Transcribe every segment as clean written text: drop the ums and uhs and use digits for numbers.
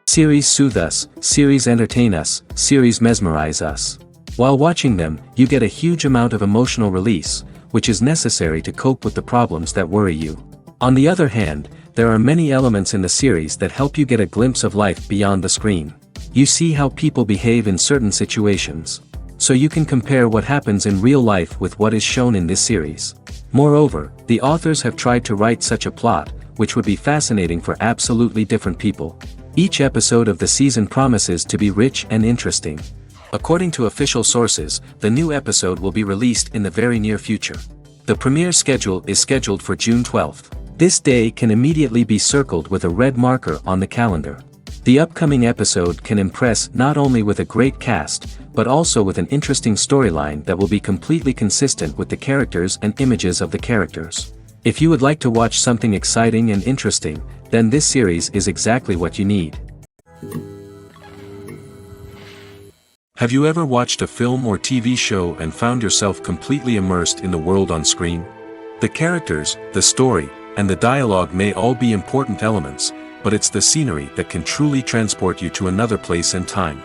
Series soothe us, series entertain us, series mesmerize us. While watching them, you get a huge amount of emotional release, which is necessary to cope with the problems that worry you. On the other hand, there are many elements in the series that help you get a glimpse of life beyond the screen. You see how people behave in certain situations. So you can compare what happens in real life with what is shown in this series. Moreover, the authors have tried to write such a plot, which would be fascinating for absolutely different people. Each episode of the season promises to be rich and interesting. According to official sources, the new episode will be released in the very near future. The premiere schedule is scheduled for June 12th. This day can immediately be circled with a red marker on the calendar. The upcoming episode can impress not only with a great cast, but also with an interesting storyline that will be completely consistent with the characters and images of the characters. If you would like to watch something exciting and interesting, then this series is exactly what you need. Have you ever watched a film or TV show and found yourself completely immersed in the world on screen? The characters, the story, and the dialogue may all be important elements, but it's the scenery that can truly transport you to another place and time.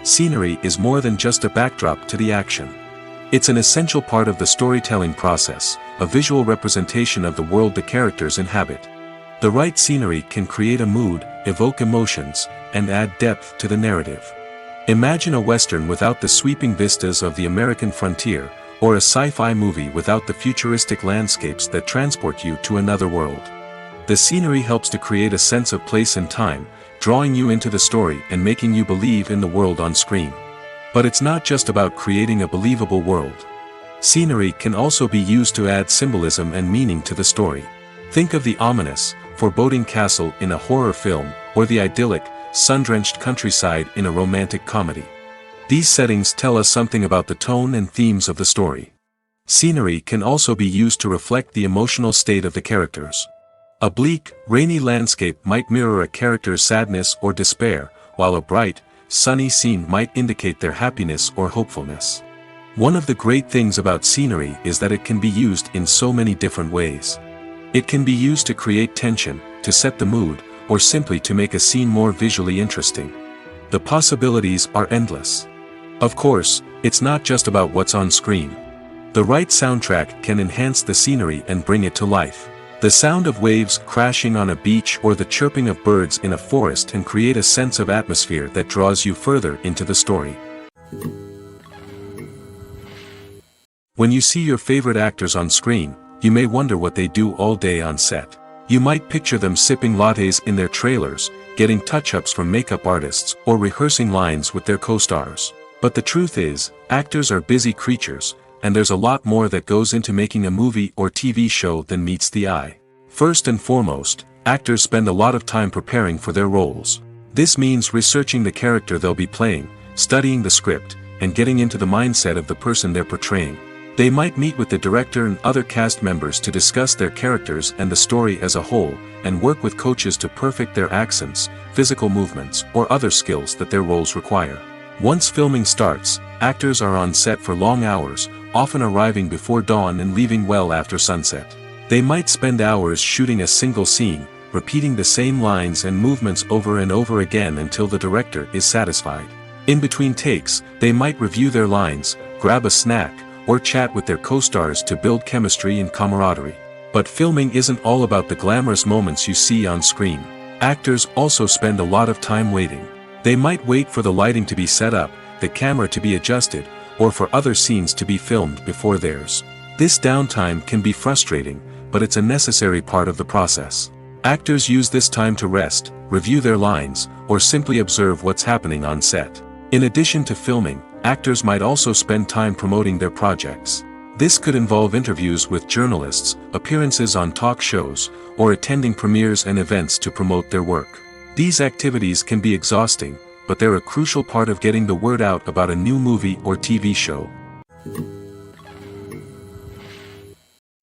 Scenery is more than just a backdrop to the action. It's an essential part of the storytelling process, a visual representation of the world the characters inhabit. The right scenery can create a mood, evoke emotions, and add depth to the narrative. Imagine a Western without the sweeping vistas of the American frontier, or a sci-fi movie without the futuristic landscapes that transport you to another world. The scenery helps to create a sense of place and time, drawing you into the story and making you believe in the world on screen. But it's not just about creating a believable world. Scenery can also be used to add symbolism and meaning to the story. Think of the ominous, foreboding castle in a horror film, or the idyllic, sun-drenched countryside in a romantic comedy. These settings tell us something about the tone and themes of the story. Scenery can also be used to reflect the emotional state of the characters. A bleak, rainy landscape might mirror a character's sadness or despair, while a bright, sunny scene might indicate their happiness or hopefulness. One of the great things about scenery is that it can be used in so many different ways. It can be used to create tension, to set the mood, or simply to make a scene more visually interesting. The possibilities are endless. Of course, it's not just about what's on screen. The right soundtrack can enhance the scenery and bring it to life. The sound of waves crashing on a beach or the chirping of birds in a forest can create a sense of atmosphere that draws you further into the story. When you see your favorite actors on screen, you may wonder what they do all day on set. You might picture them sipping lattes in their trailers, getting touch-ups from makeup artists, or rehearsing lines with their co-stars. But the truth is, actors are busy creatures, and there's a lot more that goes into making a movie or TV show than meets the eye. First and foremost, actors spend a lot of time preparing for their roles. This means researching the character they'll be playing, studying the script, and getting into the mindset of the person they're portraying. They might meet with the director and other cast members to discuss their characters and the story as a whole, and work with coaches to perfect their accents, physical movements, or other skills that their roles require. Once filming starts, actors are on set for long hours, often arriving before dawn and leaving well after sunset. They might spend hours shooting a single scene, repeating the same lines and movements over and over again until the director is satisfied. In between takes, they might review their lines, grab a snack, or chat with their co-stars to build chemistry and camaraderie. But filming isn't all about the glamorous moments you see on screen. Actors also spend a lot of time waiting. They might wait for the lighting to be set up, the camera to be adjusted, or for other scenes to be filmed before theirs. This downtime can be frustrating, but it's a necessary part of the process. Actors use this time to rest, review their lines, or simply observe what's happening on set. In addition to filming, actors might also spend time promoting their projects. This could involve interviews with journalists, appearances on talk shows, or attending premieres and events to promote their work. These activities can be exhausting, but they're a crucial part of getting the word out about a new movie or TV show.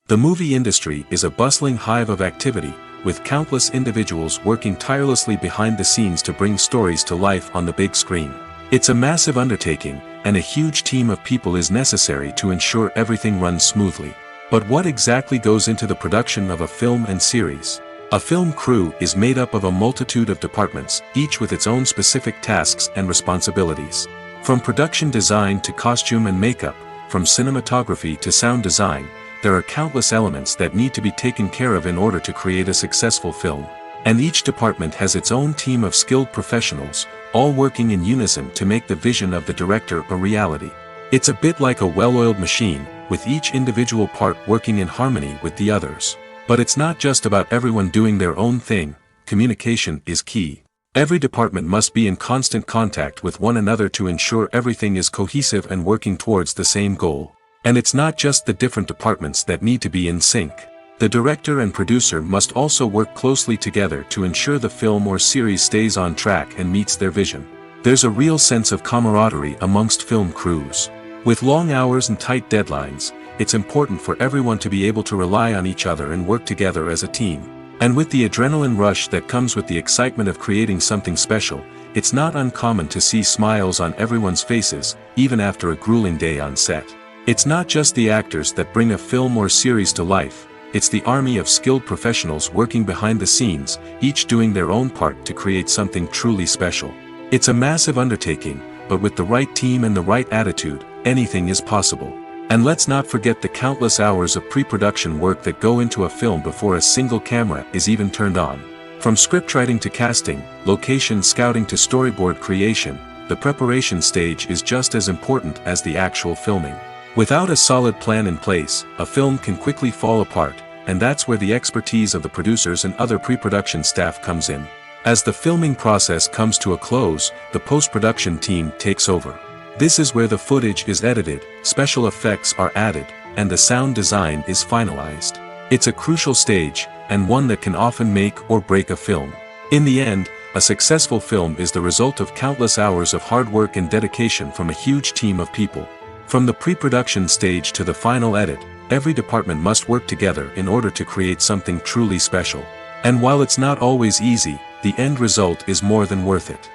The movie industry is a bustling hive of activity, with countless individuals working tirelessly behind the scenes to bring stories to life on the big screen. It's a massive undertaking, and a huge team of people is necessary to ensure everything runs smoothly. But what exactly goes into the production of a film and series? A film crew is made up of a multitude of departments, each with its own specific tasks and responsibilities. From production design to costume and makeup, from cinematography to sound design, there are countless elements that need to be taken care of in order to create a successful film. And each department has its own team of skilled professionals, all working in unison to make the vision of the director a reality. It's a bit like a well-oiled machine, with each individual part working in harmony with the others. But it's not just about everyone doing their own thing. Communication is key. Every department must be in constant contact with one another to ensure everything is cohesive and working towards the same goal. And it's not just the different departments that need to be in sync. The director and producer must also work closely together to ensure the film or series stays on track and meets their vision. There's a real sense of camaraderie amongst film crews. With long hours and tight deadlines, it's important for everyone to be able to rely on each other and work together as a team. And with the adrenaline rush that comes with the excitement of creating something special, it's not uncommon to see smiles on everyone's faces, even after a grueling day on set. It's not just the actors that bring a film or series to life, it's the army of skilled professionals working behind the scenes, each doing their own part to create something truly special. It's a massive undertaking, but with the right team and the right attitude, anything is possible. And let's not forget the countless hours of pre-production work that go into a film before a single camera is even turned on. From scriptwriting to casting, location scouting to storyboard creation, the preparation stage is just as important as the actual filming. Without a solid plan in place, a film can quickly fall apart, and that's where the expertise of the producers and other pre-production staff comes in. As the filming process comes to a close, the post-production team takes over. This is where the footage is edited, special effects are added, and the sound design is finalized. It's a crucial stage, and one that can often make or break a film. In the end, a successful film is the result of countless hours of hard work and dedication from a huge team of people. From the pre-production stage to the final edit, every department must work together in order to create something truly special. And while it's not always easy, the end result is more than worth it.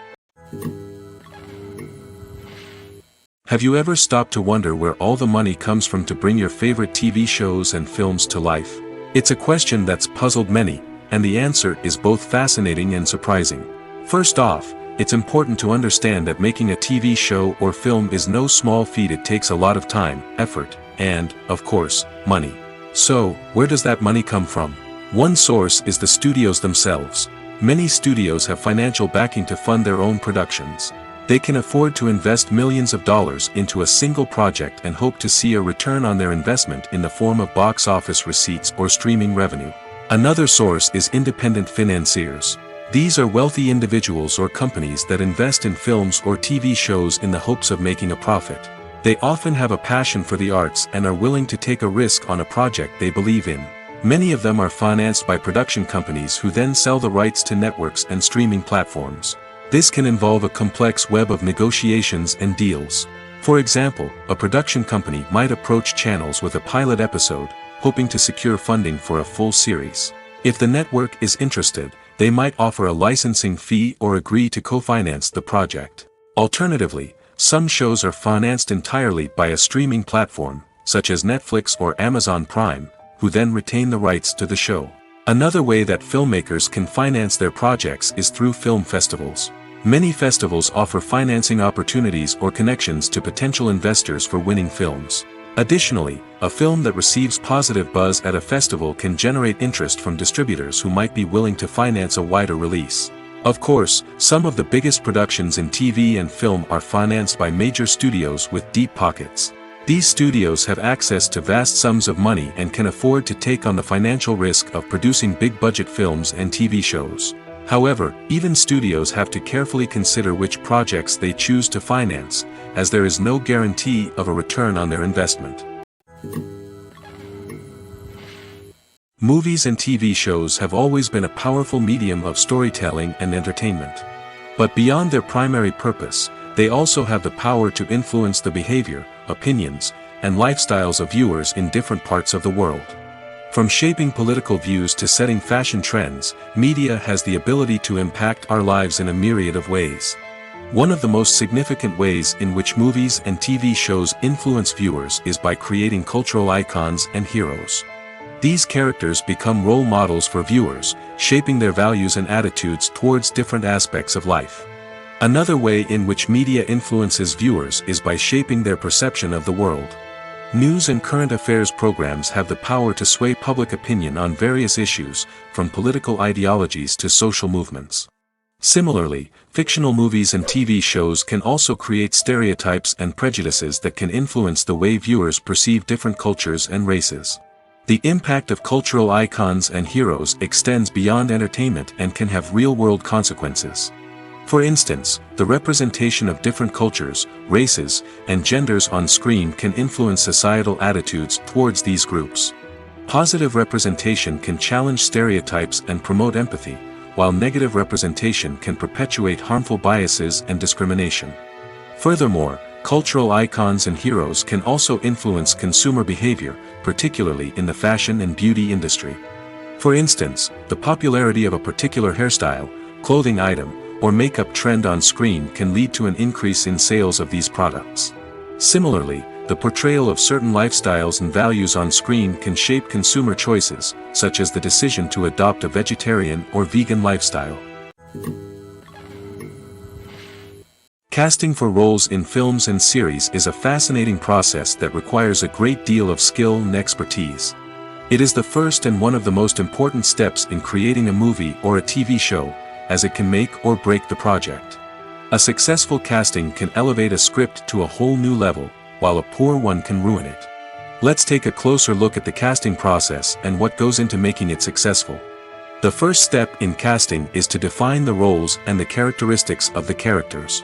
Have you ever stopped to wonder where all the money comes from to bring your favorite TV shows and films to life? It's a question that's puzzled many, and the answer is both fascinating and surprising. First off, it's important to understand that making a TV show or film is no small feat. It takes a lot of time, effort, and, of course, money. So, where does that money come from? One source is the studios themselves. Many studios have financial backing to fund their own productions. They can afford to invest millions of dollars into a single project and hope to see a return on their investment in the form of box office receipts or streaming revenue. Another source is independent financiers. These are wealthy individuals or companies that invest in films or TV shows in the hopes of making a profit. They often have a passion for the arts and are willing to take a risk on a project they believe in. Many of them are financed by production companies who then sell the rights to networks and streaming platforms. This can involve a complex web of negotiations and deals. For example, a production company might approach channels with a pilot episode, hoping to secure funding for a full series. If the network is interested, they might offer a licensing fee or agree to co-finance the project. Alternatively, some shows are financed entirely by a streaming platform, such as Netflix or Amazon Prime, who then retain the rights to the show. Another way that filmmakers can finance their projects is through film festivals. Many festivals offer financing opportunities or connections to potential investors for winning films. Additionally, a film that receives positive buzz at a festival can generate interest from distributors who might be willing to finance a wider release. Of course, some of the biggest productions in TV and film are financed by major studios with deep pockets. These studios have access to vast sums of money and can afford to take on the financial risk of producing big-budget films and TV shows. However, even studios have to carefully consider which projects they choose to finance, as there is no guarantee of a return on their investment. Movies and TV shows have always been a powerful medium of storytelling and entertainment. But beyond their primary purpose, they also have the power to influence the behavior, opinions, and lifestyles of viewers in different parts of the world. From shaping political views to setting fashion trends, media has the ability to impact our lives in a myriad of ways. One of the most significant ways in which movies and TV shows influence viewers is by creating cultural icons and heroes. These characters become role models for viewers, shaping their values and attitudes towards different aspects of life. Another way in which media influences viewers is by shaping their perception of the world. News and current affairs programs have the power to sway public opinion on various issues, from political ideologies to social movements. Similarly, fictional movies and TV shows can also create stereotypes and prejudices that can influence the way viewers perceive different cultures and races. The impact of cultural icons and heroes extends beyond entertainment and can have real-world consequences. For instance, the representation of different cultures, races, and genders on screen can influence societal attitudes towards these groups. Positive representation can challenge stereotypes and promote empathy, while negative representation can perpetuate harmful biases and discrimination. Furthermore, cultural icons and heroes can also influence consumer behavior, particularly in the fashion and beauty industry. For instance, the popularity of a particular hairstyle, clothing item, or makeup trend on screen can lead to an increase in sales of these products. Similarly, the portrayal of certain lifestyles and values on screen can shape consumer choices, such as the decision to adopt a vegetarian or vegan lifestyle. Casting for roles in films and series is a fascinating process that requires a great deal of skill and expertise. It is the first and one of the most important steps in creating a movie or a TV show, as it can make or break the project. A successful casting can elevate a script to a whole new level, while a poor one can ruin it. Let's take a closer look at the casting process and what goes into making it successful. The first step in casting is to define the roles and the characteristics of the characters.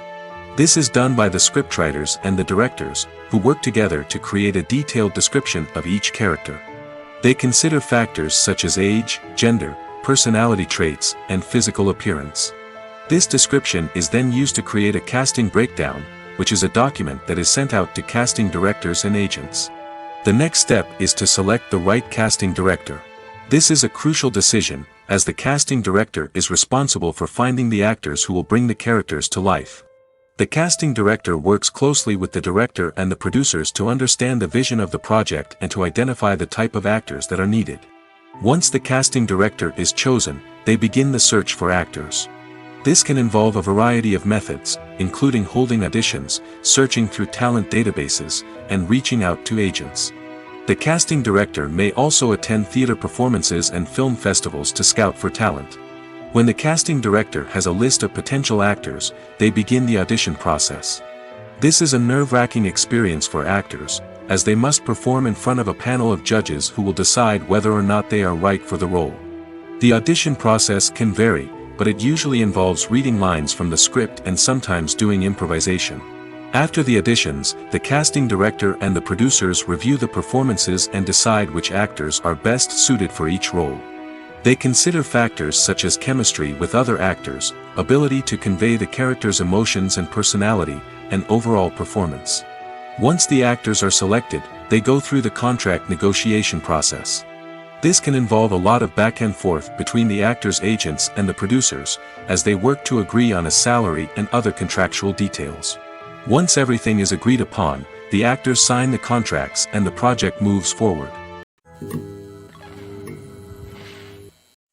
This is done by the scriptwriters and the directors, who work together to create a detailed description of each character. They consider factors such as age, gender, personality traits, and physical appearance. This description is then used to create a casting breakdown, which is a document that is sent out to casting directors and agents. The next step is to select the right casting director. This is a crucial decision, as the casting director is responsible for finding the actors who will bring the characters to life. The casting director works closely with the director and the producers to understand the vision of the project and to identify the type of actors that are needed. Once the casting director is chosen, they begin the search for actors. This can involve a variety of methods, including holding auditions, searching through talent databases, and reaching out to agents. The casting director may also attend theater performances and film festivals to scout for talent. When the casting director has a list of potential actors, they begin the audition process. This is a nerve-wracking experience for actors, as they must perform in front of a panel of judges who will decide whether or not they are right for the role. The audition process can vary, but it usually involves reading lines from the script and sometimes doing improvisation. After the auditions, the casting director and the producers review the performances and decide which actors are best suited for each role. They consider factors such as chemistry with other actors, ability to convey the character's emotions and personality, and overall performance. Once the actors are selected, they go through the contract negotiation process. This can involve a lot of back and forth between the actors' agents and the producers, as they work to agree on a salary and other contractual details. Once everything is agreed upon, the actors sign the contracts and the project moves forward.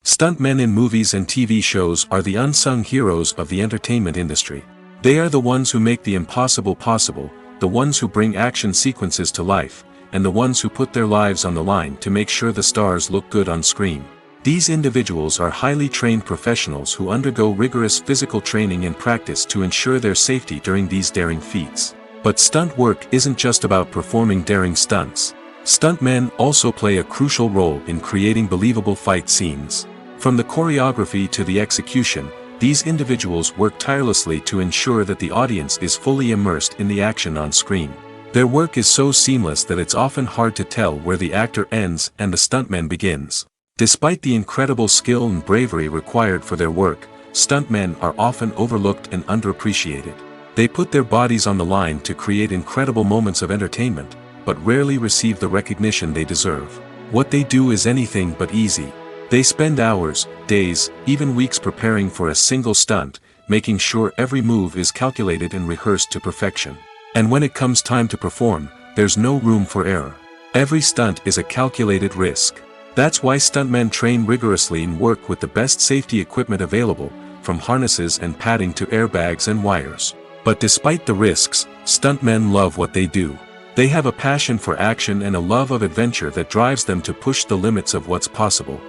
Stuntmen in movies and TV shows are the unsung heroes of the entertainment industry. They are the ones who make the impossible possible, the ones who bring action sequences to life, and the ones who put their lives on the line to make sure the stars look good on screen. These individuals are highly trained professionals who undergo rigorous physical training and practice to ensure their safety during these daring feats. But stunt work isn't just about performing daring stunts. Stuntmen also play a crucial role in creating believable fight scenes. From the choreography to the execution, these individuals work tirelessly to ensure that the audience is fully immersed in the action on screen. Their work is so seamless that it's often hard to tell where the actor ends and the stuntman begins. Despite the incredible skill and bravery required for their work, stuntmen are often overlooked and underappreciated. They put their bodies on the line to create incredible moments of entertainment, but rarely receive the recognition they deserve. What they do is anything but easy. They spend hours, days, even weeks preparing for a single stunt, making sure every move is calculated and rehearsed to perfection. And when it comes time to perform, there's no room for error. Every stunt is a calculated risk. That's why stuntmen train rigorously and work with the best safety equipment available, from harnesses and padding to airbags and wires. But despite the risks, stuntmen love what they do. They have a passion for action and a love of adventure that drives them to push the limits of what's possible.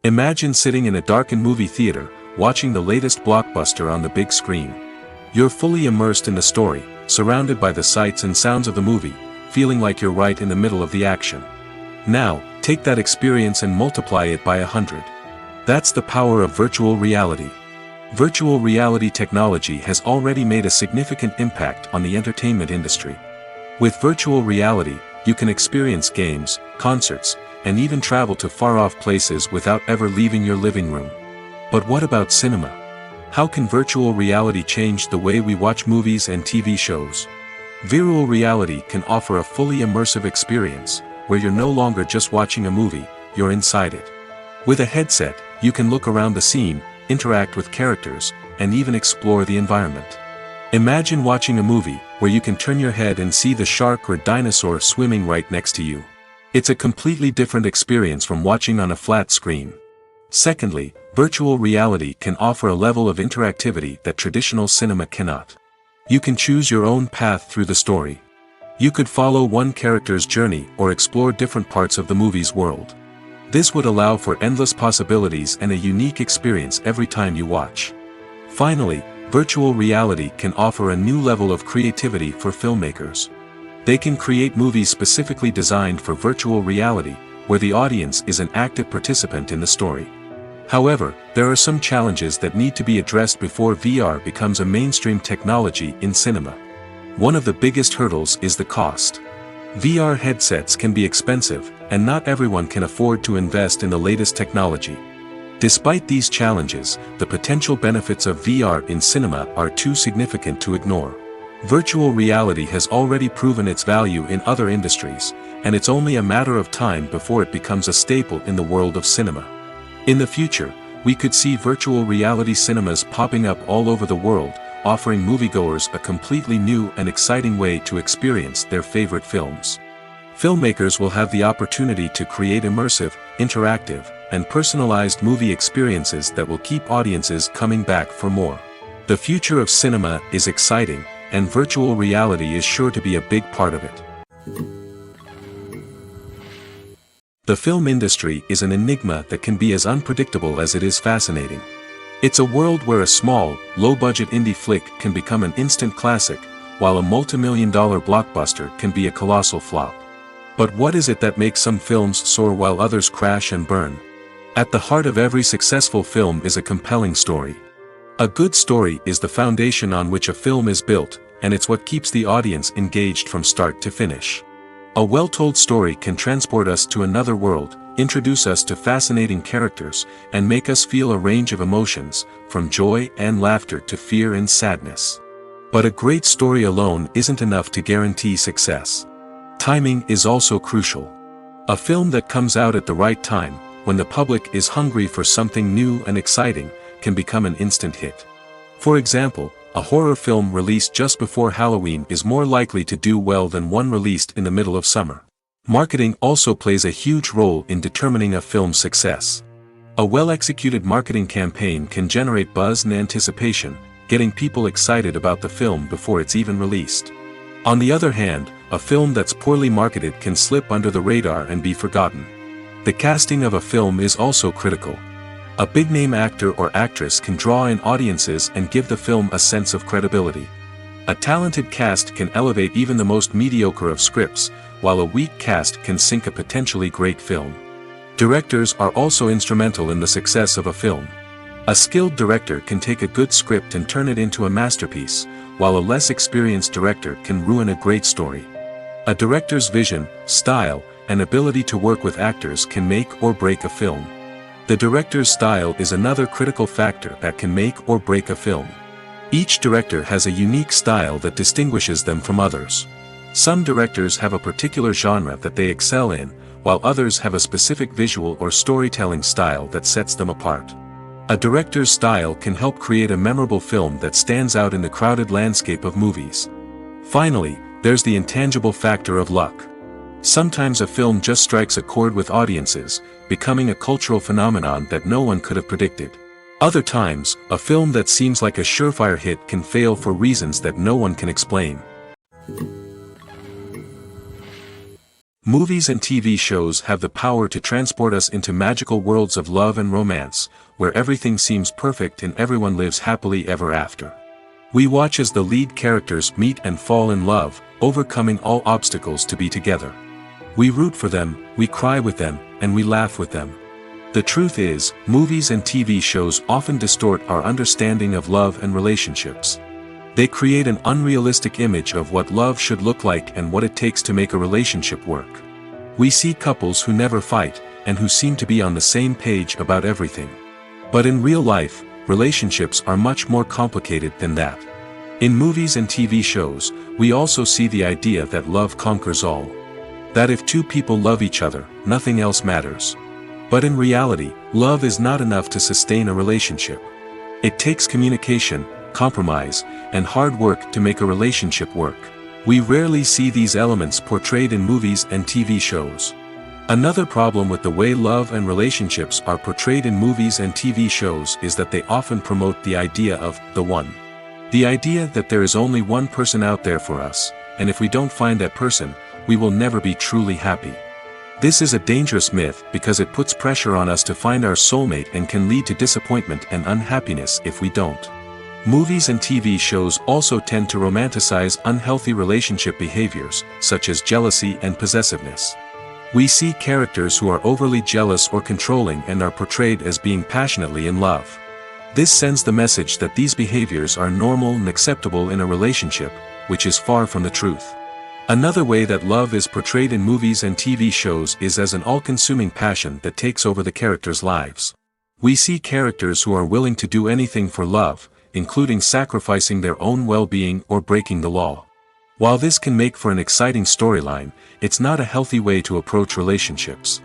Imagine sitting in a darkened movie theater, watching the latest blockbuster on the big screen. You're fully immersed in the story, surrounded by the sights and sounds of the movie, feeling like you're right in the middle of the action. Now, take that experience and multiply it by 100. That's the power of virtual reality. Virtual reality technology has already made a significant impact on the entertainment industry. With virtual reality, you can experience games, concerts, and even travel to far-off places without ever leaving your living room. But what about cinema? How can virtual reality change the way we watch movies and TV shows? Virtual reality can offer a fully immersive experience, where you're no longer just watching a movie, you're inside it. With a headset, you can look around the scene, interact with characters, and even explore the environment. Imagine watching a movie, where you can turn your head and see the shark or dinosaur swimming right next to you. It's a completely different experience from watching on a flat screen. Secondly, virtual reality can offer a level of interactivity that traditional cinema cannot. You can choose your own path through the story. You could follow one character's journey or explore different parts of the movie's world. This would allow for endless possibilities and a unique experience every time you watch. Finally, virtual reality can offer a new level of creativity for filmmakers. They can create movies specifically designed for virtual reality, where the audience is an active participant in the story. However, there are some challenges that need to be addressed before VR becomes a mainstream technology in cinema. One of the biggest hurdles is the cost. VR headsets can be expensive, and not everyone can afford to invest in the latest technology. Despite these challenges, the potential benefits of VR in cinema are too significant to ignore. Virtual reality has already proven its value in other industries, and it's only a matter of time before it becomes a staple in the world of cinema. In the future, we could see virtual reality cinemas popping up all over the world, offering moviegoers a completely new and exciting way to experience their favorite films. Filmmakers will have the opportunity to create immersive, interactive, and personalized movie experiences that will keep audiences coming back for more. The future of cinema is exciting, and virtual reality is sure to be a big part of it. The film industry is an enigma that can be as unpredictable as it is fascinating. It's a world where a small, low-budget indie flick can become an instant classic, while a multi-million-dollar blockbuster can be a colossal flop. But what is it that makes some films soar while others crash and burn? At the heart of every successful film is a compelling story. A good story is the foundation on which a film is built, and it's what keeps the audience engaged from start to finish. A well-told story can transport us to another world, introduce us to fascinating characters, and make us feel a range of emotions, from joy and laughter to fear and sadness. But a great story alone isn't enough to guarantee success. Timing is also crucial. A film that comes out at the right time, when the public is hungry for something new and exciting, can become an instant hit. For example, a horror film released just before Halloween is more likely to do well than one released in the middle of summer. Marketing also plays a huge role in determining a film's success. A well-executed marketing campaign can generate buzz and anticipation, getting people excited about the film before it's even released. On the other hand, a film that's poorly marketed can slip under the radar and be forgotten. The casting of a film is also critical. A big-name actor or actress can draw in audiences and give the film a sense of credibility. A talented cast can elevate even the most mediocre of scripts, while a weak cast can sink a potentially great film. Directors are also instrumental in the success of a film. A skilled director can take a good script and turn it into a masterpiece, while a less experienced director can ruin a great story. A director's vision, style, and ability to work with actors can make or break a film. The director's style is another critical factor that can make or break a film. Each director has a unique style that distinguishes them from others. Some directors have a particular genre that they excel in, while others have a specific visual or storytelling style that sets them apart. A director's style can help create a memorable film that stands out in the crowded landscape of movies. Finally, there's the intangible factor of luck. Sometimes a film just strikes a chord with audiences, becoming a cultural phenomenon that no one could have predicted. Other times, a film that seems like a surefire hit can fail for reasons that no one can explain. Movies and TV shows have the power to transport us into magical worlds of love and romance, where everything seems perfect and everyone lives happily ever after. We watch as the lead characters meet and fall in love, overcoming all obstacles to be together. We root for them, we cry with them, and we laugh with them. The truth is, movies and TV shows often distort our understanding of love and relationships. They create an unrealistic image of what love should look like and what it takes to make a relationship work. We see couples who never fight, and who seem to be on the same page about everything. But in real life, relationships are much more complicated than that. In movies and TV shows, we also see the idea that love conquers all. That if two people love each other, nothing else matters. But in reality, love is not enough to sustain a relationship. It takes communication, compromise, and hard work to make a relationship work. We rarely see these elements portrayed in movies and TV shows. Another problem with the way love and relationships are portrayed in movies and TV shows is that they often promote the idea of the one. The idea that there is only one person out there for us, and if we don't find that person, we will never be truly happy. This is a dangerous myth because it puts pressure on us to find our soulmate and can lead to disappointment and unhappiness if we don't. Movies and TV shows also tend to romanticize unhealthy relationship behaviors, such as jealousy and possessiveness. We see characters who are overly jealous or controlling and are portrayed as being passionately in love. This sends the message that these behaviors are normal and acceptable in a relationship, which is far from the truth. Another way that love is portrayed in movies and TV shows is as an all-consuming passion that takes over the characters' lives. We see characters who are willing to do anything for love, including sacrificing their own well-being or breaking the law. While this can make for an exciting storyline, it's not a healthy way to approach relationships.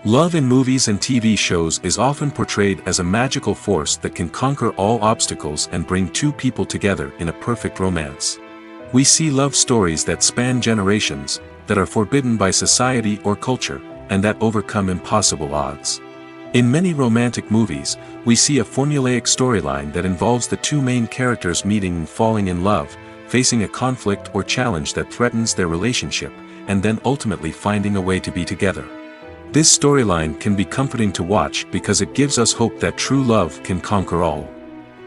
Love in movies and TV shows is often portrayed as a magical force that can conquer all obstacles and bring two people together in a perfect romance. We see love stories that span generations, that are forbidden by society or culture, and that overcome impossible odds. In many romantic movies, we see a formulaic storyline that involves the two main characters meeting and falling in love, facing a conflict or challenge that threatens their relationship, and then ultimately finding a way to be together. This storyline can be comforting to watch because it gives us hope that true love can conquer all.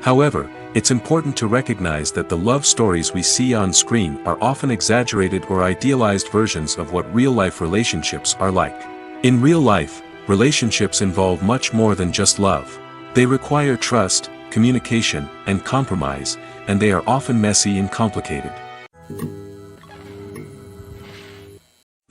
However, it's important to recognize that the love stories we see on screen are often exaggerated or idealized versions of what real-life relationships are like. In real life, relationships involve much more than just love. They require trust, communication, and compromise, and they are often messy and complicated.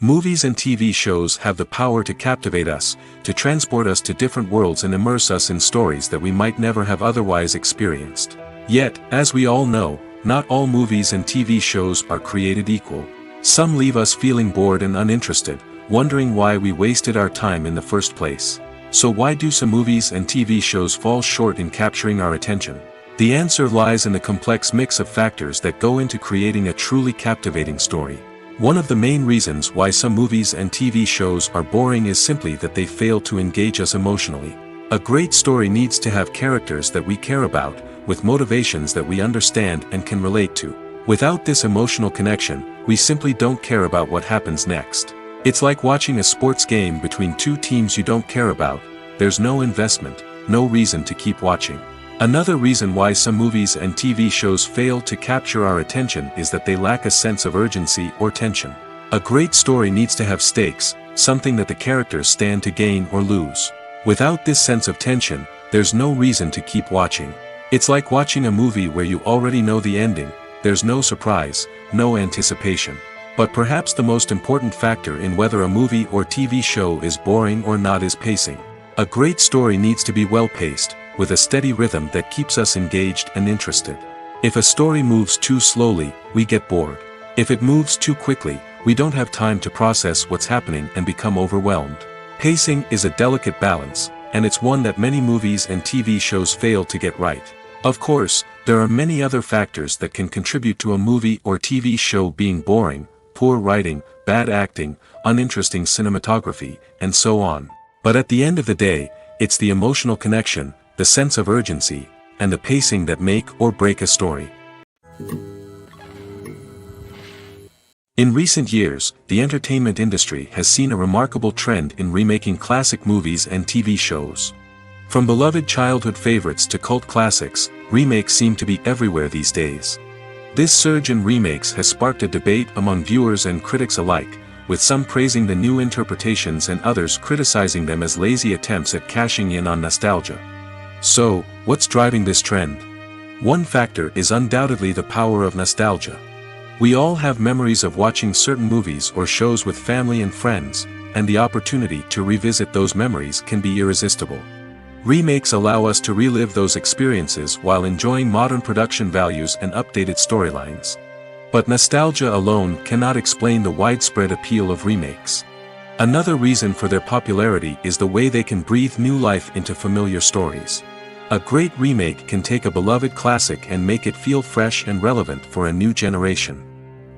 Movies and TV shows have the power to captivate us, to transport us to different worlds and immerse us in stories that we might never have otherwise experienced. Yet, as we all know, not all movies and TV shows are created equal. Some leave us feeling bored and uninterested, wondering why we wasted our time in the first place. So why do some movies and TV shows fall short in capturing our attention? The answer lies in the complex mix of factors that go into creating a truly captivating story. One of the main reasons why some movies and TV shows are boring is simply that they fail to engage us emotionally. A great story needs to have characters that we care about, with motivations that we understand and can relate to. Without this emotional connection, we simply don't care about what happens next. It's like watching a sports game between two teams you don't care about. There's no investment, no reason to keep watching. Another reason why some movies and TV shows fail to capture our attention is that they lack a sense of urgency or tension. A great story needs to have stakes, something that the characters stand to gain or lose. Without this sense of tension, there's no reason to keep watching. It's like watching a movie where you already know the ending. There's no surprise, no anticipation. But perhaps the most important factor in whether a movie or TV show is boring or not is pacing. A great story needs to be well-paced, with a steady rhythm that keeps us engaged and interested. If a story moves too slowly, we get bored. If it moves too quickly, we don't have time to process what's happening and become overwhelmed. Pacing is a delicate balance, and it's one that many movies and TV shows fail to get right. Of course, there are many other factors that can contribute to a movie or TV show being boring, poor writing, bad acting, uninteresting cinematography, and so on. But at the end of the day, it's the emotional connection, the sense of urgency, and the pacing that make or break a story. In recent years, the entertainment industry has seen a remarkable trend in remaking classic movies and TV shows. From beloved childhood favorites to cult classics, remakes seem to be everywhere these days. This surge in remakes has sparked a debate among viewers and critics alike, with some praising the new interpretations and others criticizing them as lazy attempts at cashing in on nostalgia. So, what's driving this trend? One factor is undoubtedly the power of nostalgia. We all have memories of watching certain movies or shows with family and friends, and the opportunity to revisit those memories can be irresistible. Remakes allow us to relive those experiences while enjoying modern production values and updated storylines. But nostalgia alone cannot explain the widespread appeal of remakes. Another reason for their popularity is the way they can breathe new life into familiar stories. A great remake can take a beloved classic and make it feel fresh and relevant for a new generation.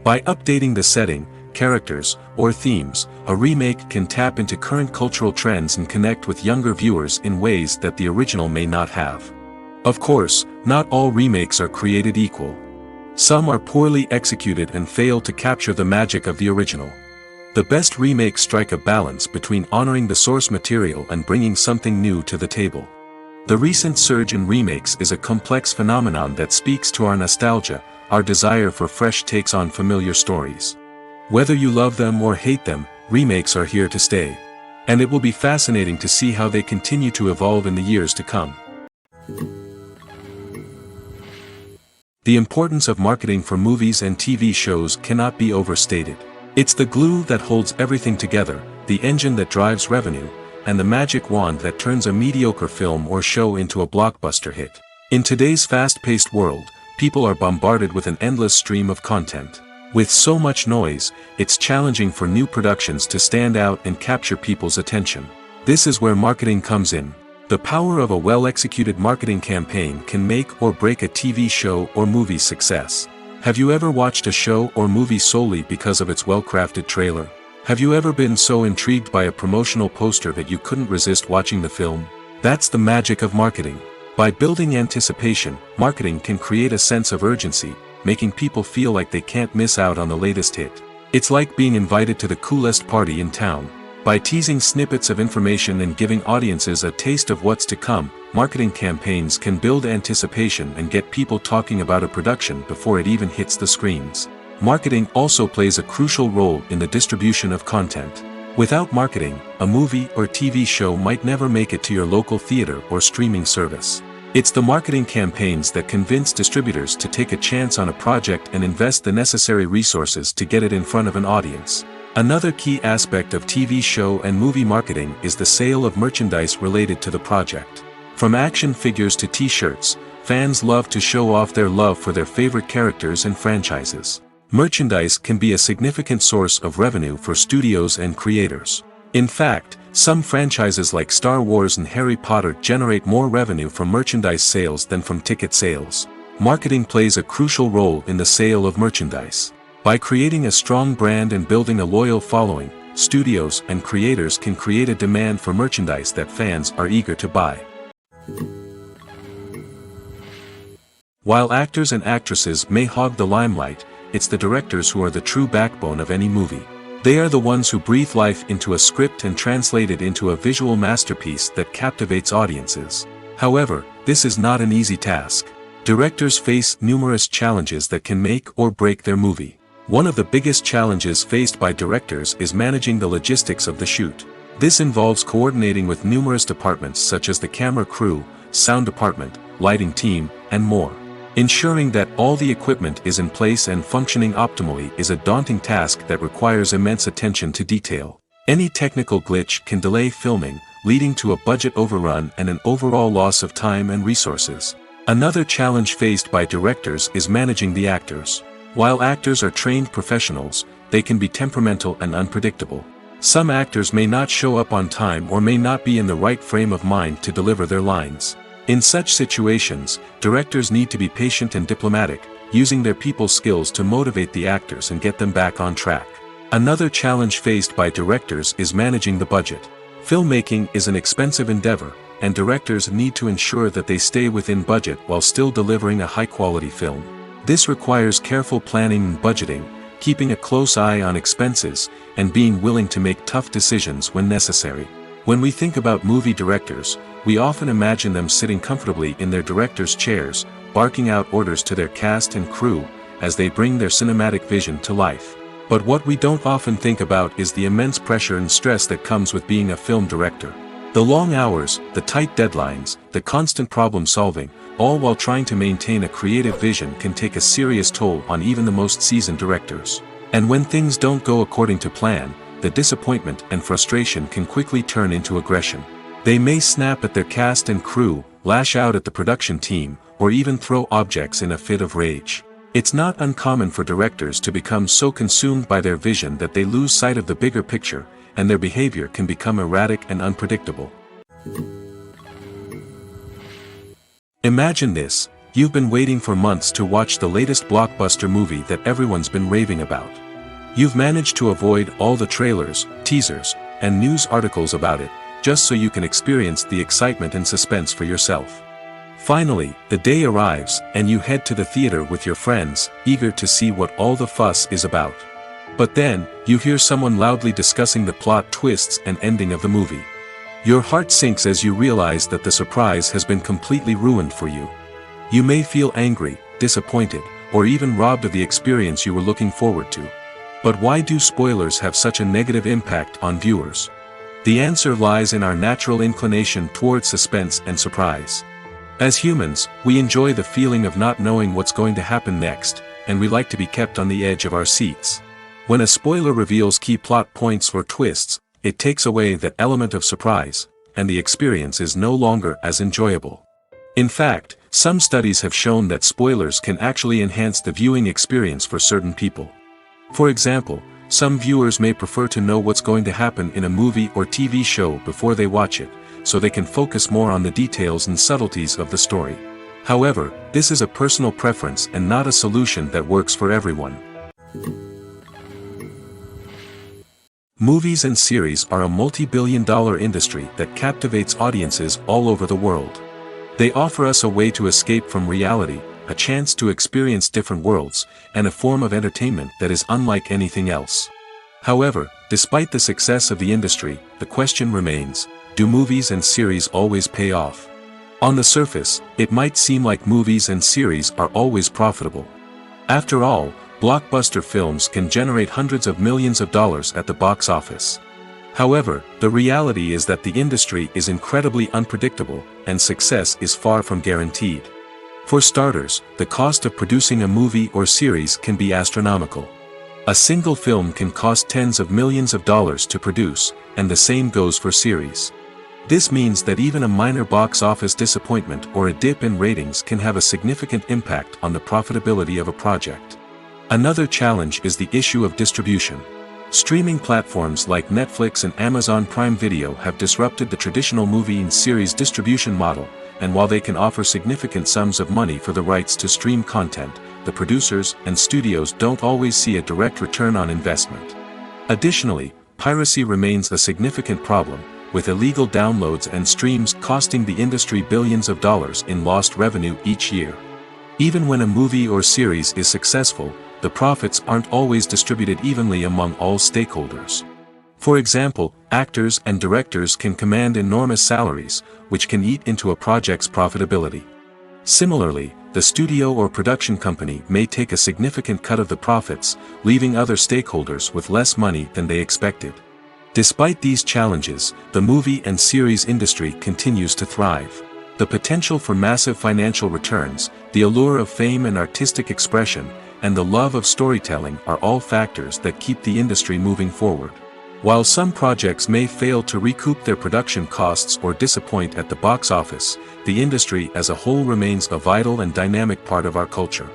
By updating the setting, characters, or themes, a remake can tap into current cultural trends and connect with younger viewers in ways that the original may not have. Of course, not all remakes are created equal. Some are poorly executed and fail to capture the magic of the original. The best remakes strike a balance between honoring the source material and bringing something new to the table. The recent surge in remakes is a complex phenomenon that speaks to our nostalgia, our desire for fresh takes on familiar stories. Whether you love them or hate them, remakes are here to stay. And it will be fascinating to see how they continue to evolve in the years to come. The importance of marketing for movies and TV shows cannot be overstated. It's the glue that holds everything together, the engine that drives revenue, and the magic wand that turns a mediocre film or show into a blockbuster hit. In today's fast-paced world, people are bombarded with an endless stream of content. With so much noise, it's challenging for new productions to stand out and capture people's attention. This is where marketing comes in. The power of a well-executed marketing campaign can make or break a TV show or movie's success. Have you ever watched a show or movie solely because of its well-crafted trailer? Have you ever been so intrigued by a promotional poster that you couldn't resist watching the film? That's the magic of marketing. By building anticipation, marketing can create a sense of urgency, making people feel like they can't miss out on the latest hit. It's like being invited to the coolest party in town. By teasing snippets of information and giving audiences a taste of what's to come, marketing campaigns can build anticipation and get people talking about a production before it even hits the screens. Marketing also plays a crucial role in the distribution of content. Without marketing, a movie or TV show might never make it to your local theater or streaming service. It's the marketing campaigns that convince distributors to take a chance on a project and invest the necessary resources to get it in front of an audience. Another key aspect of TV show and movie marketing is the sale of merchandise related to the project. From action figures to t-shirts, fans love to show off their love for their favorite characters and franchises. Merchandise can be a significant source of revenue for studios and creators. In fact, some franchises like Star Wars and Harry Potter generate more revenue from merchandise sales than from ticket sales. Marketing plays a crucial role in the sale of merchandise. By creating a strong brand and building a loyal following, studios and creators can create a demand for merchandise that fans are eager to buy. While actors and actresses may hog the limelight, it's the directors who are the true backbone of any movie. They are the ones who breathe life into a script and translate it into a visual masterpiece that captivates audiences. However, this is not an easy task. Directors face numerous challenges that can make or break their movie. One of the biggest challenges faced by directors is managing the logistics of the shoot. This involves coordinating with numerous departments such as the camera crew, sound department, lighting team, and more. Ensuring that all the equipment is in place and functioning optimally is a daunting task that requires immense attention to detail. Any technical glitch can delay filming, leading to a budget overrun and an overall loss of time and resources. Another challenge faced by directors is managing the actors. While actors are trained professionals, they can be temperamental and unpredictable. Some actors may not show up on time or may not be in the right frame of mind to deliver their lines. In such situations, directors need to be patient and diplomatic, using their people skills to motivate the actors and get them back on track. Another challenge faced by directors is managing the budget. Filmmaking is an expensive endeavor, and directors need to ensure that they stay within budget while still delivering a high-quality film. This requires careful planning and budgeting, keeping a close eye on expenses, and being willing to make tough decisions when necessary. When we think about movie directors, we often imagine them sitting comfortably in their director's chairs, barking out orders to their cast and crew, as they bring their cinematic vision to life. But what we don't often think about is the immense pressure and stress that comes with being a film director. The long hours, the tight deadlines, the constant problem solving, all while trying to maintain a creative vision can take a serious toll on even the most seasoned directors. And when things don't go according to plan, the disappointment and frustration can quickly turn into aggression. They may snap at their cast and crew, lash out at the production team, or even throw objects in a fit of rage. It's not uncommon for directors to become so consumed by their vision that they lose sight of the bigger picture, and their behavior can become erratic and unpredictable. Imagine this: you've been waiting for months to watch the latest blockbuster movie that everyone's been raving about. You've managed to avoid all the trailers, teasers, and news articles about it, just so you can experience the excitement and suspense for yourself. Finally, the day arrives, and you head to the theater with your friends, eager to see what all the fuss is about. But then, you hear someone loudly discussing the plot twists and ending of the movie. Your heart sinks as you realize that the surprise has been completely ruined for you. You may feel angry, disappointed, or even robbed of the experience you were looking forward to. But why do spoilers have such a negative impact on viewers? The answer lies in our natural inclination towards suspense and surprise. As humans, we enjoy the feeling of not knowing what's going to happen next, and we like to be kept on the edge of our seats. When a spoiler reveals key plot points or twists, it takes away that element of surprise, and the experience is no longer as enjoyable. In fact, some studies have shown that spoilers can actually enhance the viewing experience for certain people. For example, some viewers may prefer to know what's going to happen in a movie or TV show before they watch it, so they can focus more on the details and subtleties of the story. However, this is a personal preference and not a solution that works for everyone. Movies and series are a multi-billion-dollar industry that captivates audiences all over the world. They offer us a way to escape from reality, a chance to experience different worlds, and a form of entertainment that is unlike anything else. However, despite the success of the industry, the question remains: do movies and series always pay off? On the surface, it might seem like movies and series are always profitable. After all, blockbuster films can generate hundreds of millions of dollars at the box office. However, the reality is that the industry is incredibly unpredictable, and success is far from guaranteed. For starters, the cost of producing a movie or series can be astronomical. A single film can cost tens of millions of dollars to produce, and the same goes for series. This means that even a minor box office disappointment or a dip in ratings can have a significant impact on the profitability of a project. Another challenge is the issue of distribution. Streaming platforms like Netflix and Amazon Prime Video have disrupted the traditional movie and series distribution model, and while they can offer significant sums of money for the rights to stream content, the producers and studios don't always see a direct return on investment. Additionally, piracy remains a significant problem, with illegal downloads and streams costing the industry billions of dollars in lost revenue each year. Even when a movie or series is successful, the profits aren't always distributed evenly among all stakeholders. For example, actors and directors can command enormous salaries, which can eat into a project's profitability. Similarly, the studio or production company may take a significant cut of the profits, leaving other stakeholders with less money than they expected. Despite these challenges, the movie and series industry continues to thrive. The potential for massive financial returns, the allure of fame and artistic expression, and the love of storytelling are all factors that keep the industry moving forward. While some projects may fail to recoup their production costs or disappoint at the box office, the industry as a whole remains a vital and dynamic part of our culture.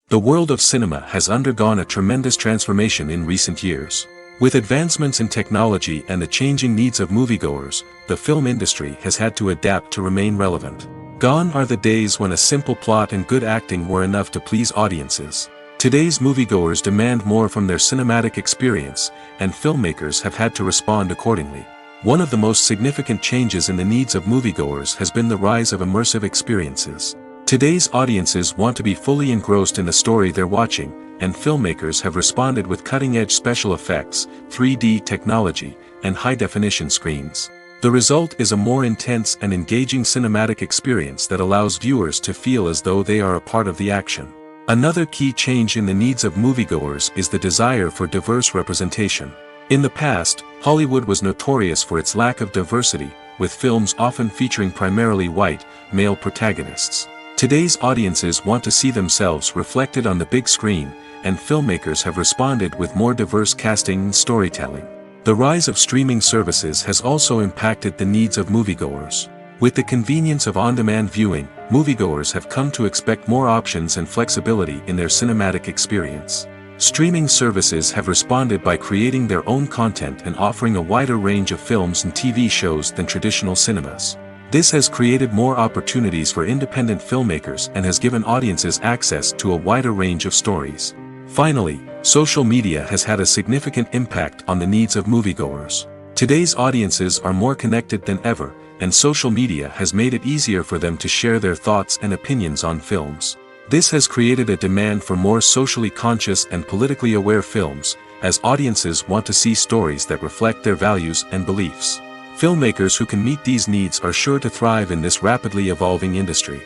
The world of cinema has undergone a tremendous transformation in recent years. With advancements in technology and the changing needs of moviegoers, the film industry has had to adapt to remain relevant. Gone are the days when a simple plot and good acting were enough to please audiences. Today's moviegoers demand more from their cinematic experience, and filmmakers have had to respond accordingly. One of the most significant changes in the needs of moviegoers has been the rise of immersive experiences. Today's audiences want to be fully engrossed in the story they're watching, and filmmakers have responded with cutting-edge special effects, 3D technology, and high-definition screens. The result is a more intense and engaging cinematic experience that allows viewers to feel as though they are a part of the action. Another key change in the needs of moviegoers is the desire for diverse representation. In the past, Hollywood was notorious for its lack of diversity, with films often featuring primarily white, male protagonists. Today's audiences want to see themselves reflected on the big screen, and filmmakers have responded with more diverse casting and storytelling. The rise of streaming services has also impacted the needs of moviegoers. With the convenience of on-demand viewing, moviegoers have come to expect more options and flexibility in their cinematic experience. Streaming services have responded by creating their own content and offering a wider range of films and TV shows than traditional cinemas. This has created more opportunities for independent filmmakers and has given audiences access to a wider range of stories. Finally, social media has had a significant impact on the needs of moviegoers. Today's audiences are more connected than ever, and social media has made it easier for them to share their thoughts and opinions on films. This has created a demand for more socially conscious and politically aware films, as audiences want to see stories that reflect their values and beliefs. Filmmakers who can meet these needs are sure to thrive in this rapidly evolving industry.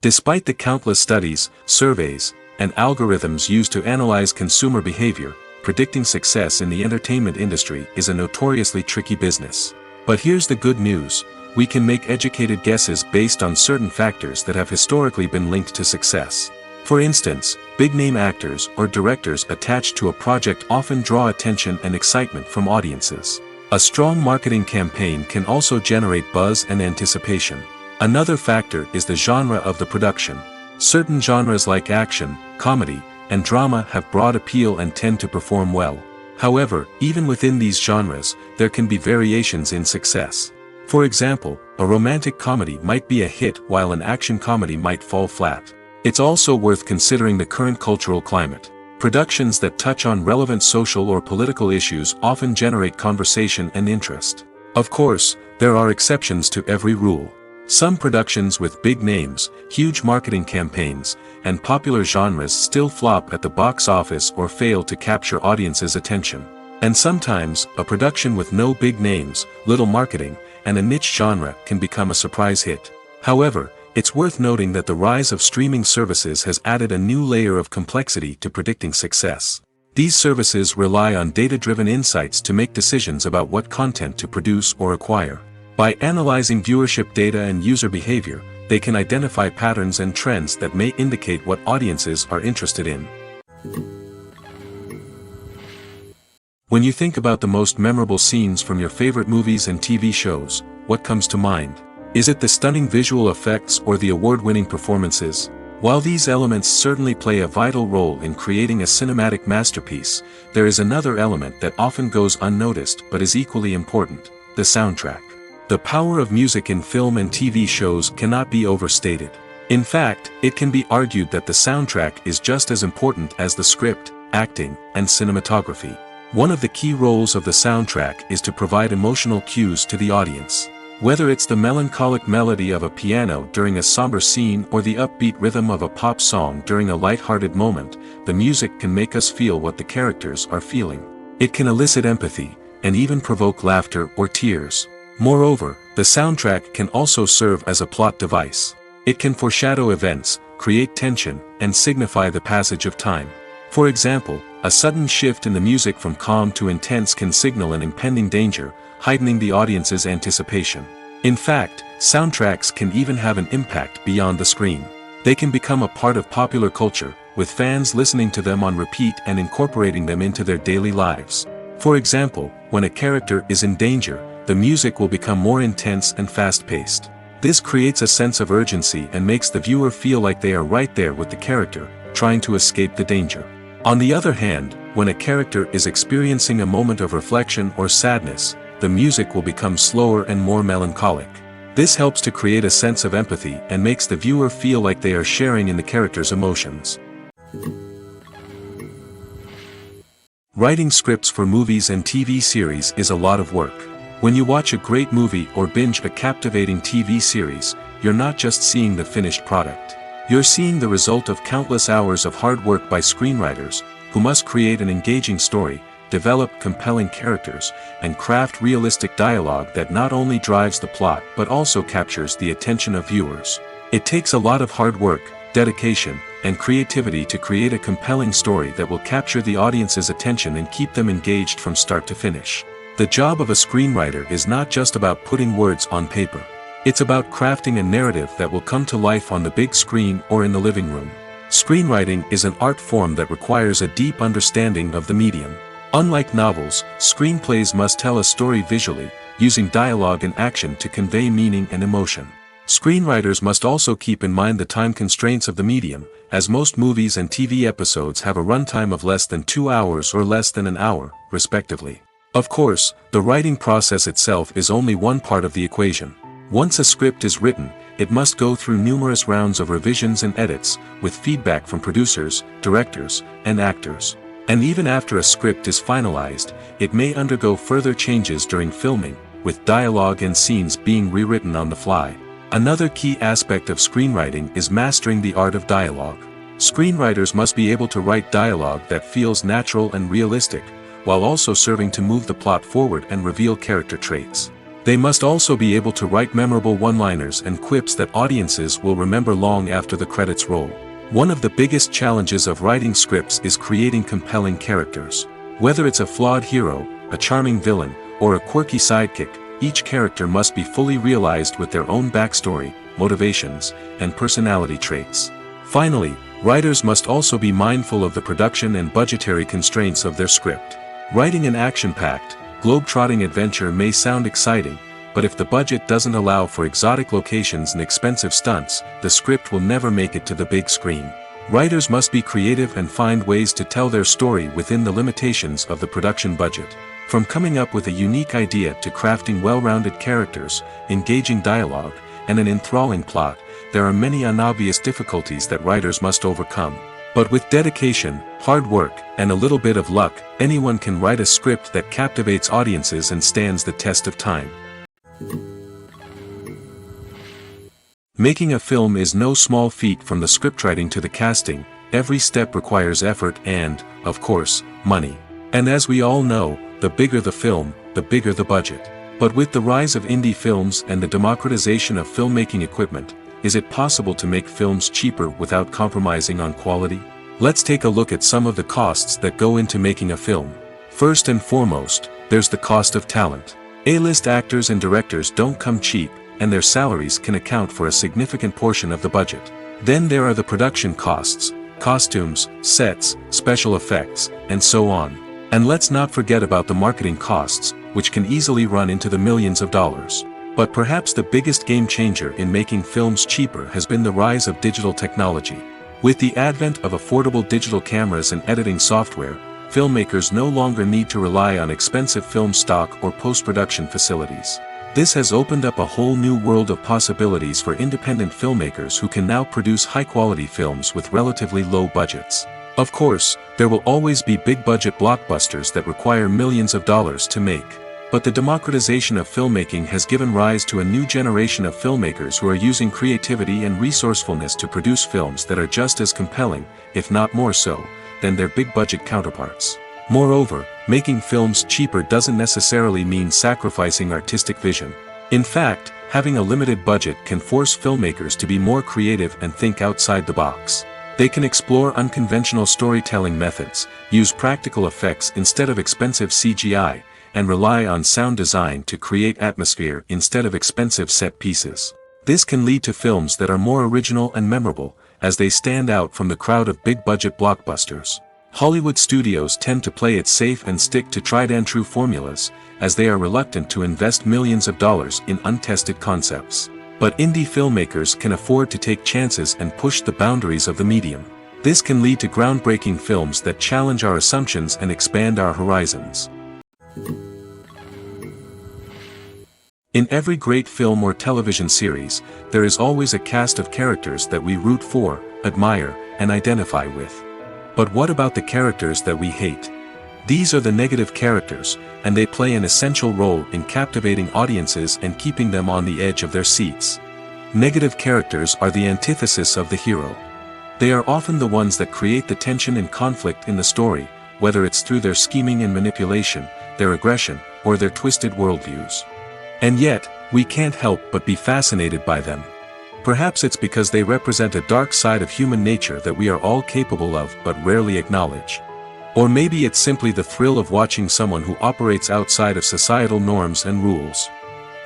Despite the countless studies, surveys, and algorithms used to analyze consumer behavior, predicting success in the entertainment industry is a notoriously tricky business. But here's the good news: we can make educated guesses based on certain factors that have historically been linked to success. For instance, big-name actors or directors attached to a project often draw attention and excitement from audiences. A strong marketing campaign can also generate buzz and anticipation. Another factor is the genre of the production. Certain genres like action, comedy, and drama have broad appeal and tend to perform well. However, even within these genres, there can be variations in success. For example, a romantic comedy might be a hit while an action comedy might fall flat. It's also worth considering the current cultural climate. Productions that touch on relevant social or political issues often generate conversation and interest. Of course, there are exceptions to every rule. Some productions with big names, huge marketing campaigns, and popular genres still flop at the box office or fail to capture audiences' attention. And sometimes, a production with no big names, little marketing, and a niche genre can become a surprise hit. However, it's worth noting that the rise of streaming services has added a new layer of complexity to predicting success. These services rely on data-driven insights to make decisions about what content to produce or acquire. By analyzing viewership data and user behavior, they can identify patterns and trends that may indicate what audiences are interested in. When you think about the most memorable scenes from your favorite movies and TV shows, what comes to mind? Is it the stunning visual effects or the award-winning performances? While these elements certainly play a vital role in creating a cinematic masterpiece, there is another element that often goes unnoticed but is equally important: the soundtrack. The power of music in film and TV shows cannot be overstated. In fact, it can be argued that the soundtrack is just as important as the script, acting, and cinematography. One of the key roles of the soundtrack is to provide emotional cues to the audience. Whether it's the melancholic melody of a piano during a somber scene or the upbeat rhythm of a pop song during a light-hearted moment, the music can make us feel what the characters are feeling. It can elicit empathy, and even provoke laughter or tears. Moreover, the soundtrack can also serve as a plot device. It can foreshadow events, create tension, and signify the passage of time. For example, a sudden shift in the music from calm to intense can signal an impending danger, heightening the audience's anticipation. In fact, soundtracks can even have an impact beyond the screen. They can become a part of popular culture, with fans listening to them on repeat and incorporating them into their daily lives. For example, when a character is in danger, the music will become more intense and fast-paced. This creates a sense of urgency and makes the viewer feel like they are right there with the character, trying to escape the danger. On the other hand, when a character is experiencing a moment of reflection or sadness, the music will become slower and more melancholic. This helps to create a sense of empathy and makes the viewer feel like they are sharing in the character's emotions. Writing scripts for movies and TV series is a lot of work. When you watch a great movie or binge a captivating TV series, you're not just seeing the finished product. You're seeing the result of countless hours of hard work by screenwriters, who must create an engaging story, develop compelling characters, and craft realistic dialogue that not only drives the plot but also captures the attention of viewers. It takes a lot of hard work, dedication, and creativity to create a compelling story that will capture the audience's attention and keep them engaged from start to finish. The job of a screenwriter is not just about putting words on paper. It's about crafting a narrative that will come to life on the big screen or in the living room. Screenwriting is an art form that requires a deep understanding of the medium. Unlike novels, screenplays must tell a story visually, using dialogue and action to convey meaning and emotion. Screenwriters must also keep in mind the time constraints of the medium, as most movies and TV episodes have a runtime of less than 2 hours or less than an hour, respectively. Of course, the writing process itself is only one part of the equation. Once a script is written, it must go through numerous rounds of revisions and edits, with feedback from producers, directors, and actors. And even after a script is finalized, it may undergo further changes during filming, with dialogue and scenes being rewritten on the fly. Another key aspect of screenwriting is mastering the art of dialogue. Screenwriters must be able to write dialogue that feels natural and realistic, while also serving to move the plot forward and reveal character traits. They must also be able to write memorable one-liners and quips that audiences will remember long after the credits roll. One of the biggest challenges of writing scripts is creating compelling characters. Whether it's a flawed hero, a charming villain, or a quirky sidekick, each character must be fully realized with their own backstory, motivations, and personality traits. Finally, writers must also be mindful of the production and budgetary constraints of their script. Writing an action-packed, globe-trotting adventure may sound exciting, but if the budget doesn't allow for exotic locations and expensive stunts, the script will never make it to the big screen. Writers must be creative and find ways to tell their story within the limitations of the production budget. From coming up with a unique idea to crafting well-rounded characters, engaging dialogue, and an enthralling plot, there are many unobvious difficulties that writers must overcome. But with dedication, hard work, and a little bit of luck, anyone can write a script that captivates audiences and stands the test of time. Making a film is no small feat. From the scriptwriting to the casting, every step requires effort and, of course, money. And as we all know, the bigger the film, the bigger the budget. But with the rise of indie films and the democratization of filmmaking equipment, is it possible to make films cheaper without compromising on quality? Let's take a look at some of the costs that go into making a film. First and foremost, there's the cost of talent. A-list actors and directors don't come cheap, and their salaries can account for a significant portion of the budget. Then there are the production costs, costumes, sets, special effects, and so on. And let's not forget about the marketing costs, which can easily run into the millions of dollars. But perhaps the biggest game changer in making films cheaper has been the rise of digital technology. With the advent of affordable digital cameras and editing software, filmmakers no longer need to rely on expensive film stock or post-production facilities. This has opened up a whole new world of possibilities for independent filmmakers who can now produce high-quality films with relatively low budgets. Of course, there will always be big-budget blockbusters that require millions of dollars to make. But the democratization of filmmaking has given rise to a new generation of filmmakers who are using creativity and resourcefulness to produce films that are just as compelling, if not more so, than their big-budget counterparts. Moreover, making films cheaper doesn't necessarily mean sacrificing artistic vision. In fact, having a limited budget can force filmmakers to be more creative and think outside the box. They can explore unconventional storytelling methods, use practical effects instead of expensive CGI, and rely on sound design to create atmosphere instead of expensive set pieces. This can lead to films that are more original and memorable, as they stand out from the crowd of big-budget blockbusters. Hollywood studios tend to play it safe and stick to tried-and-true formulas, as they are reluctant to invest millions of dollars in untested concepts. But indie filmmakers can afford to take chances and push the boundaries of the medium. This can lead to groundbreaking films that challenge our assumptions and expand our horizons. In every great film or television series, there is always a cast of characters that we root for, admire, and identify with. But what about the characters that we hate? These are the negative characters, and they play an essential role in captivating audiences and keeping them on the edge of their seats. Negative characters are the antithesis of the hero. They are often the ones that create the tension and conflict in the story, whether it's through their scheming and manipulation, their aggression, or their twisted worldviews. And yet, we can't help but be fascinated by them. Perhaps it's because they represent a dark side of human nature that we are all capable of but rarely acknowledge. Or maybe it's simply the thrill of watching someone who operates outside of societal norms and rules.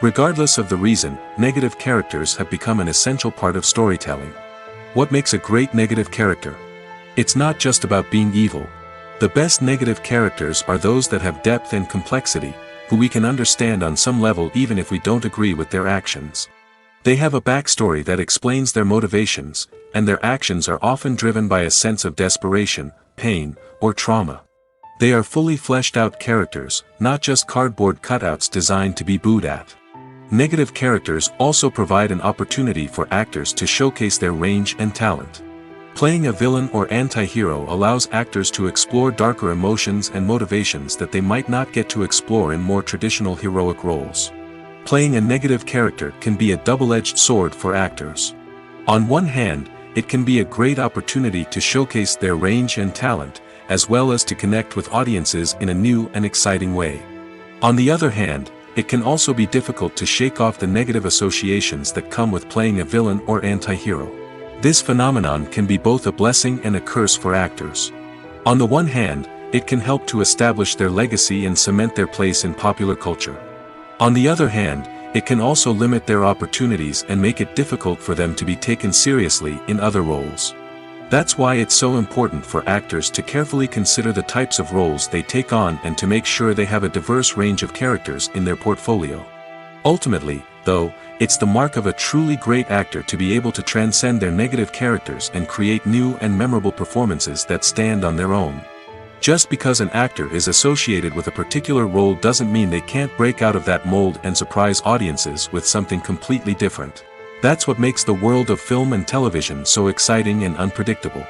Regardless of the reason, negative characters have become an essential part of storytelling. What makes a great negative character? It's not just about being evil. The best negative characters are those that have depth and complexity, who we can understand on some level even if we don't agree with their actions. They have a backstory that explains their motivations, and their actions are often driven by a sense of desperation, pain, or trauma. They are fully fleshed out characters, not just cardboard cutouts designed to be booed at. Negative characters also provide an opportunity for actors to showcase their range and talent. Playing a villain or anti-hero allows actors to explore darker emotions and motivations that they might not get to explore in more traditional heroic roles. Playing a negative character can be a double-edged sword for actors. On one hand, it can be a great opportunity to showcase their range and talent, as well as to connect with audiences in a new and exciting way. On the other hand, it can also be difficult to shake off the negative associations that come with playing a villain or anti-hero. This phenomenon can be both a blessing and a curse for actors. On the one hand, it can help to establish their legacy and cement their place in popular culture. On the other hand, it can also limit their opportunities and make it difficult for them to be taken seriously in other roles. That's why it's so important for actors to carefully consider the types of roles they take on and to make sure they have a diverse range of characters in their portfolio. Ultimately, though, it's the mark of a truly great actor to be able to transcend their negative characters and create new and memorable performances that stand on their own. Just because an actor is associated with a particular role doesn't mean they can't break out of that mold and surprise audiences with something completely different. That's what makes the world of film and television so exciting and unpredictable.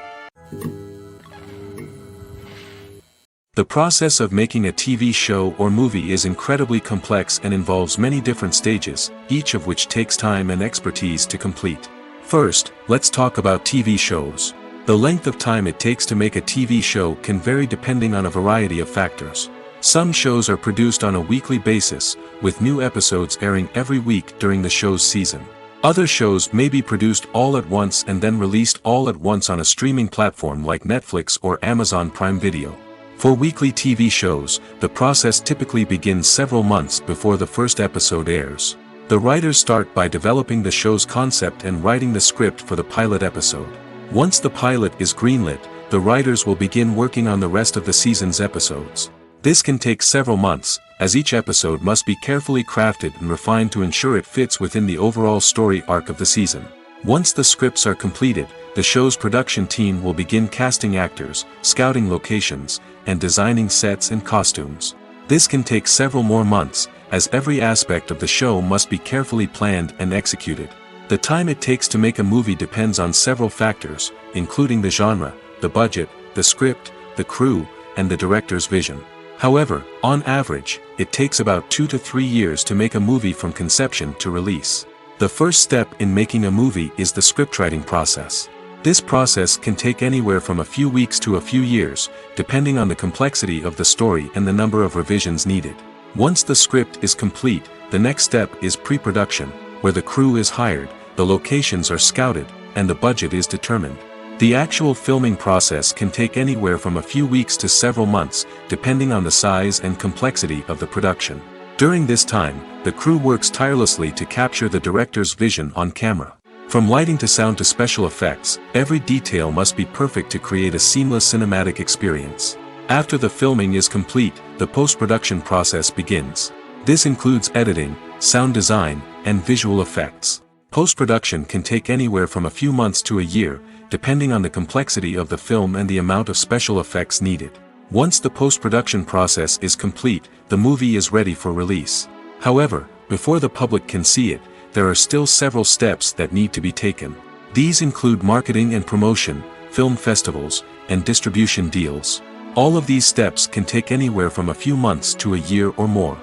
The process of making a TV show or movie is incredibly complex and involves many different stages, each of which takes time and expertise to complete. First, let's talk about TV shows. The length of time it takes to make a TV show can vary depending on a variety of factors. Some shows are produced on a weekly basis, with new episodes airing every week during the show's season. Other shows may be produced all at once and then released all at once on a streaming platform like Netflix or Amazon Prime Video. For weekly TV shows, the process typically begins several months before the first episode airs. The writers start by developing the show's concept and writing the script for the pilot episode. Once the pilot is greenlit, the writers will begin working on the rest of the season's episodes. This can take several months, as each episode must be carefully crafted and refined to ensure it fits within the overall story arc of the season. Once the scripts are completed, the show's production team will begin casting actors, scouting locations, and designing sets and costumes. This can take several more months, as every aspect of the show must be carefully planned and executed. The time it takes to make a movie depends on several factors, including the genre, the budget, the script, the crew, and the director's vision. However, on average, it takes about 2 to 3 years to make a movie from conception to release. The first step in making a movie is the scriptwriting process. This process can take anywhere from a few weeks to a few years, depending on the complexity of the story and the number of revisions needed. Once the script is complete, the next step is pre-production, where the crew is hired, the locations are scouted, and the budget is determined. The actual filming process can take anywhere from a few weeks to several months, depending on the size and complexity of the production. During this time, the crew works tirelessly to capture the director's vision on camera. From lighting to sound to special effects, every detail must be perfect to create a seamless cinematic experience. After the filming is complete, the post-production process begins. This includes editing, sound design, and visual effects. Post-production can take anywhere from a few months to a year, depending on the complexity of the film and the amount of special effects needed. Once the post-production process is complete, the movie is ready for release. However, before the public can see it, there are still several steps that need to be taken. These include marketing and promotion, film festivals, and distribution deals. All of these steps can take anywhere from a few months to a year or more.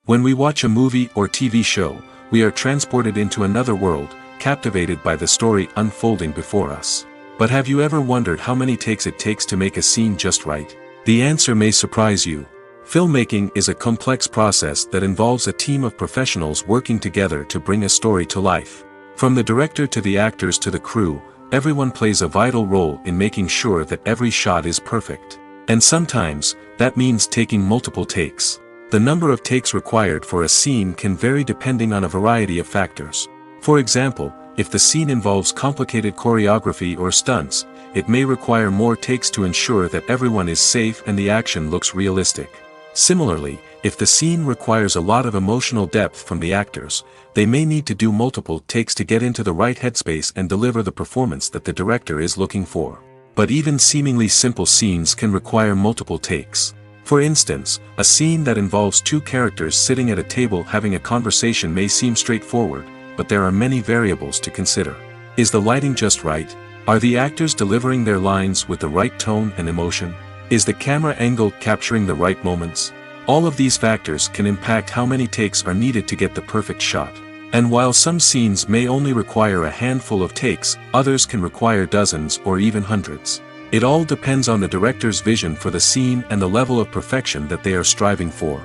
When we watch a movie or TV show, we are transported into another world, captivated by the story unfolding before us. But have you ever wondered how many takes it takes to make a scene just right? The answer may surprise you. Filmmaking is a complex process that involves a team of professionals working together to bring a story to life. From the director to the actors to the crew, everyone plays a vital role in making sure that every shot is perfect. And sometimes, that means taking multiple takes. The number of takes required for a scene can vary depending on a variety of factors. For example, if the scene involves complicated choreography or stunts, it may require more takes to ensure that everyone is safe and the action looks realistic. Similarly, if the scene requires a lot of emotional depth from the actors, they may need to do multiple takes to get into the right headspace and deliver the performance that the director is looking for. But even seemingly simple scenes can require multiple takes. For instance, a scene that involves two characters sitting at a table having a conversation may seem straightforward, but there are many variables to consider. Is the lighting just right? Are the actors delivering their lines with the right tone and emotion? Is the camera angle capturing the right moments? All of these factors can impact how many takes are needed to get the perfect shot. And while some scenes may only require a handful of takes, others can require dozens or even hundreds. It all depends on the director's vision for the scene and the level of perfection that they are striving for.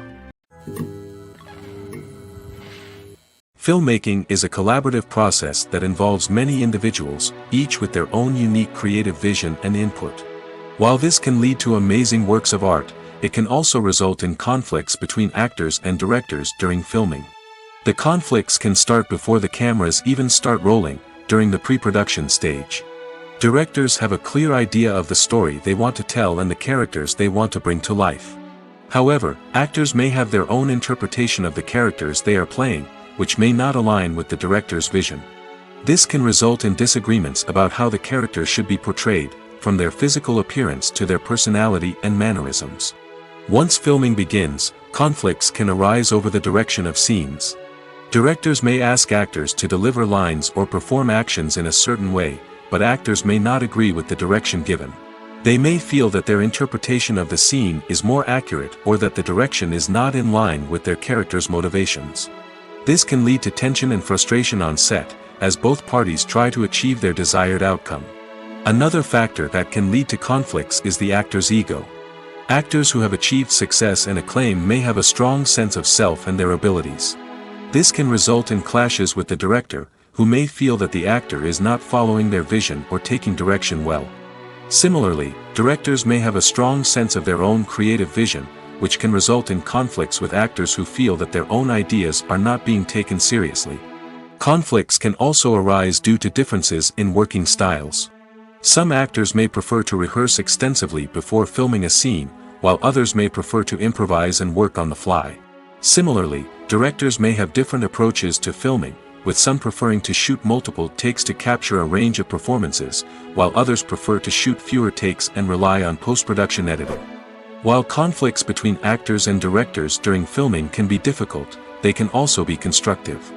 Filmmaking is a collaborative process that involves many individuals, each with their own unique creative vision and input. While this can lead to amazing works of art, it can also result in conflicts between actors and directors during filming. The conflicts can start before the cameras even start rolling, during the pre-production stage. Directors have a clear idea of the story they want to tell and the characters they want to bring to life. However, actors may have their own interpretation of the characters they are playing, which may not align with the director's vision. This can result in disagreements about how the characters should be portrayed, from their physical appearance to their personality and mannerisms. Once filming begins, conflicts can arise over the direction of scenes. Directors may ask actors to deliver lines or perform actions in a certain way, but actors may not agree with the direction given. They may feel that their interpretation of the scene is more accurate or that the direction is not in line with their character's motivations. This can lead to tension and frustration on set, as both parties try to achieve their desired outcome. Another factor that can lead to conflicts is the actor's ego. Actors who have achieved success and acclaim may have a strong sense of self and their abilities. This can result in clashes with the director, who may feel that the actor is not following their vision or taking direction well. Similarly, directors may have a strong sense of their own creative vision, which can result in conflicts with actors who feel that their own ideas are not being taken seriously. Conflicts can also arise due to differences in working styles. Some actors may prefer to rehearse extensively before filming a scene, while others may prefer to improvise and work on the fly. Similarly, directors may have different approaches to filming, with some preferring to shoot multiple takes to capture a range of performances, while others prefer to shoot fewer takes and rely on post-production editing. While conflicts between actors and directors during filming can be difficult, they can also be constructive.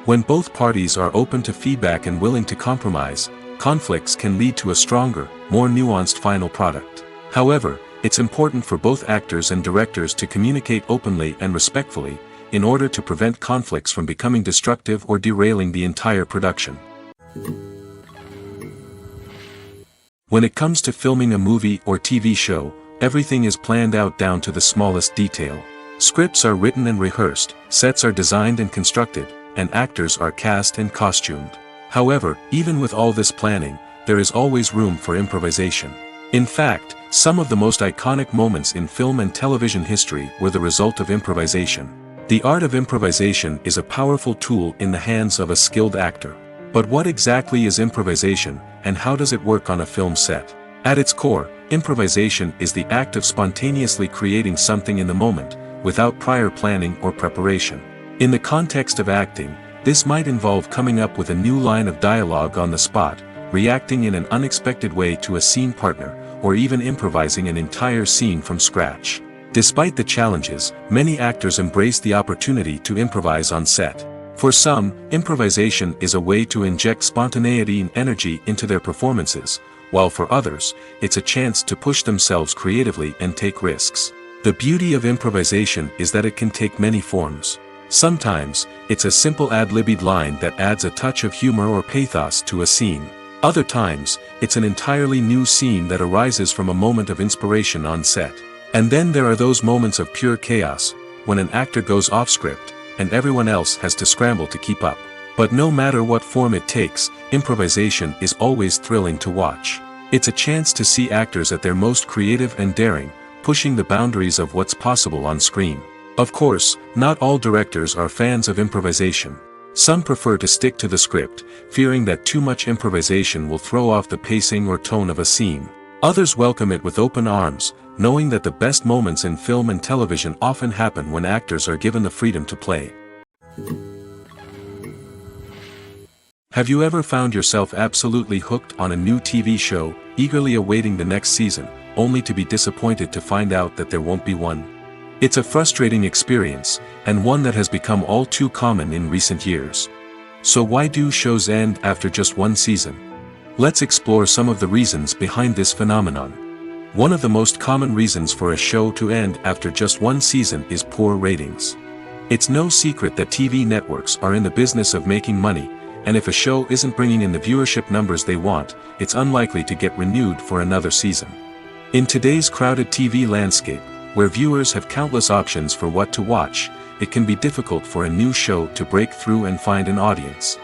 When both parties are open to feedback and willing to compromise, conflicts can lead to a stronger, more nuanced final product. However, it's important for both actors and directors to communicate openly and respectfully, in order to prevent conflicts from becoming destructive or derailing the entire production. When it comes to filming a movie or TV show, everything is planned out down to the smallest detail. Scripts are written and rehearsed, sets are designed and constructed, and actors are cast and costumed. However, even with all this planning, there is always room for improvisation. In fact, some of the most iconic moments in film and television history were the result of improvisation. The art of improvisation is a powerful tool in the hands of a skilled actor. But what exactly is improvisation, and how does it work on a film set? At its core, improvisation is the act of spontaneously creating something in the moment, without prior planning or preparation. In the context of acting, this might involve coming up with a new line of dialogue on the spot, reacting in an unexpected way to a scene partner, or even improvising an entire scene from scratch. Despite the challenges, many actors embrace the opportunity to improvise on set. For some, improvisation is a way to inject spontaneity and energy into their performances, while for others, it's a chance to push themselves creatively and take risks. The beauty of improvisation is that it can take many forms. Sometimes, it's a simple ad-libbed line that adds a touch of humor or pathos to a scene. Other times, it's an entirely new scene that arises from a moment of inspiration on set. And then there are those moments of pure chaos, when an actor goes off script, and everyone else has to scramble to keep up. But no matter what form it takes, improvisation is always thrilling to watch. It's a chance to see actors at their most creative and daring, pushing the boundaries of what's possible on screen. Of course, not all directors are fans of improvisation. Some prefer to stick to the script, fearing that too much improvisation will throw off the pacing or tone of a scene. Others welcome it with open arms, knowing that the best moments in film and television often happen when actors are given the freedom to play. Have you ever found yourself absolutely hooked on a new TV show, eagerly awaiting the next season, only to be disappointed to find out that there won't be one? It's a frustrating experience, and one that has become all too common in recent years. So why do shows end after just one season? Let's explore some of the reasons behind this phenomenon. One of the most common reasons for a show to end after just one season is poor ratings. It's no secret that TV networks are in the business of making money, and if a show isn't bringing in the viewership numbers they want, it's unlikely to get renewed for another season. In today's crowded TV landscape, where viewers have countless options for what to watch, it can be difficult for a new show to break through and find an audience.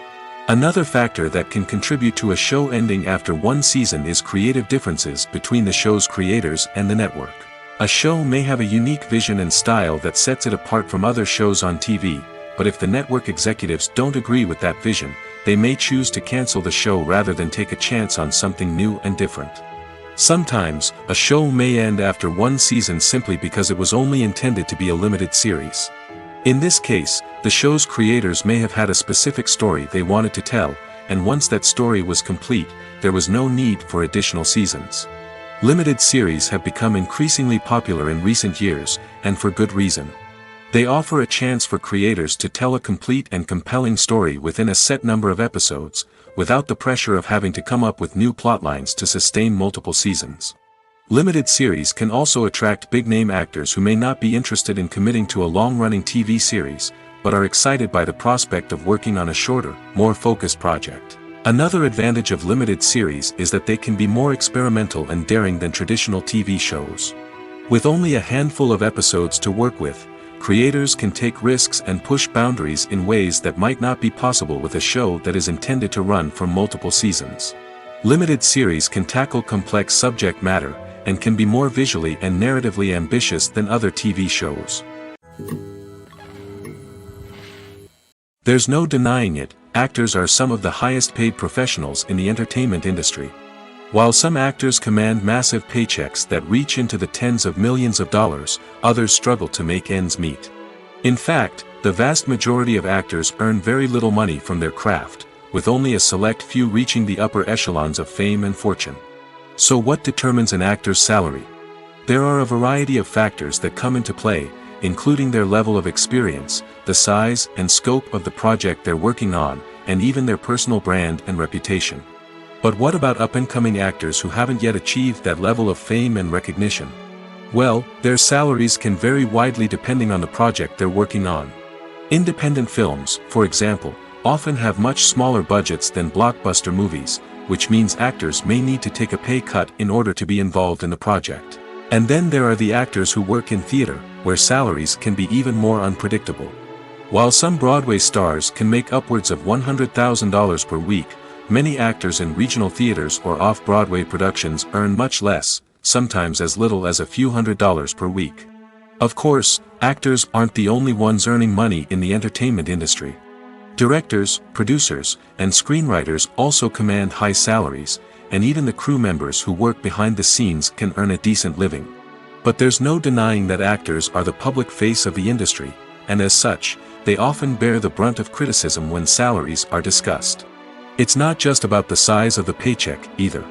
Another factor that can contribute to a show ending after one season is creative differences between the show's creators and the network. A show may have a unique vision and style that sets it apart from other shows on TV, but if the network executives don't agree with that vision, they may choose to cancel the show rather than take a chance on something new and different. Sometimes, a show may end after one season simply because it was only intended to be a limited series. In this case, the show's creators may have had a specific story they wanted to tell, and once that story was complete, there was no need for additional seasons. Limited series have become increasingly popular in recent years, and for good reason. They offer a chance for creators to tell a complete and compelling story within a set number of episodes, without the pressure of having to come up with new plotlines to sustain multiple seasons. Limited series can also attract big-name actors who may not be interested in committing to a long-running TV series, but are excited by the prospect of working on a shorter, more focused project. Another advantage of limited series is that they can be more experimental and daring than traditional TV shows. With only a handful of episodes to work with, creators can take risks and push boundaries in ways that might not be possible with a show that is intended to run for multiple seasons. Limited series can tackle complex subject matter, and can be more visually and narratively ambitious than other TV shows. There's no denying it, actors are some of the highest paid professionals in the entertainment industry. While some actors command massive paychecks that reach into the tens of millions of dollars, others struggle to make ends meet. In fact, the vast majority of actors earn very little money from their craft, with only a select few reaching the upper echelons of fame and fortune. So what determines an actor's salary? There are a variety of factors that come into play, including their level of experience, the size and scope of the project they're working on, and even their personal brand and reputation. But what about up-and-coming actors who haven't yet achieved that level of fame and recognition? Well, their salaries can vary widely depending on the project they're working on. Independent films, for example, often have much smaller budgets than blockbuster movies, which means actors may need to take a pay cut in order to be involved in the project. And then there are the actors who work in theater, where salaries can be even more unpredictable. While some Broadway stars can make upwards of $100,000 per week, many actors in regional theaters or off-Broadway productions earn much less, sometimes as little as a few $100s per week. Of course, actors aren't the only ones earning money in the entertainment industry. Directors, producers, and screenwriters also command high salaries, and even the crew members who work behind the scenes can earn a decent living. But there's no denying that actors are the public face of the industry, and as such, they often bear the brunt of criticism when salaries are discussed. It's not just about the size of the paycheck, either.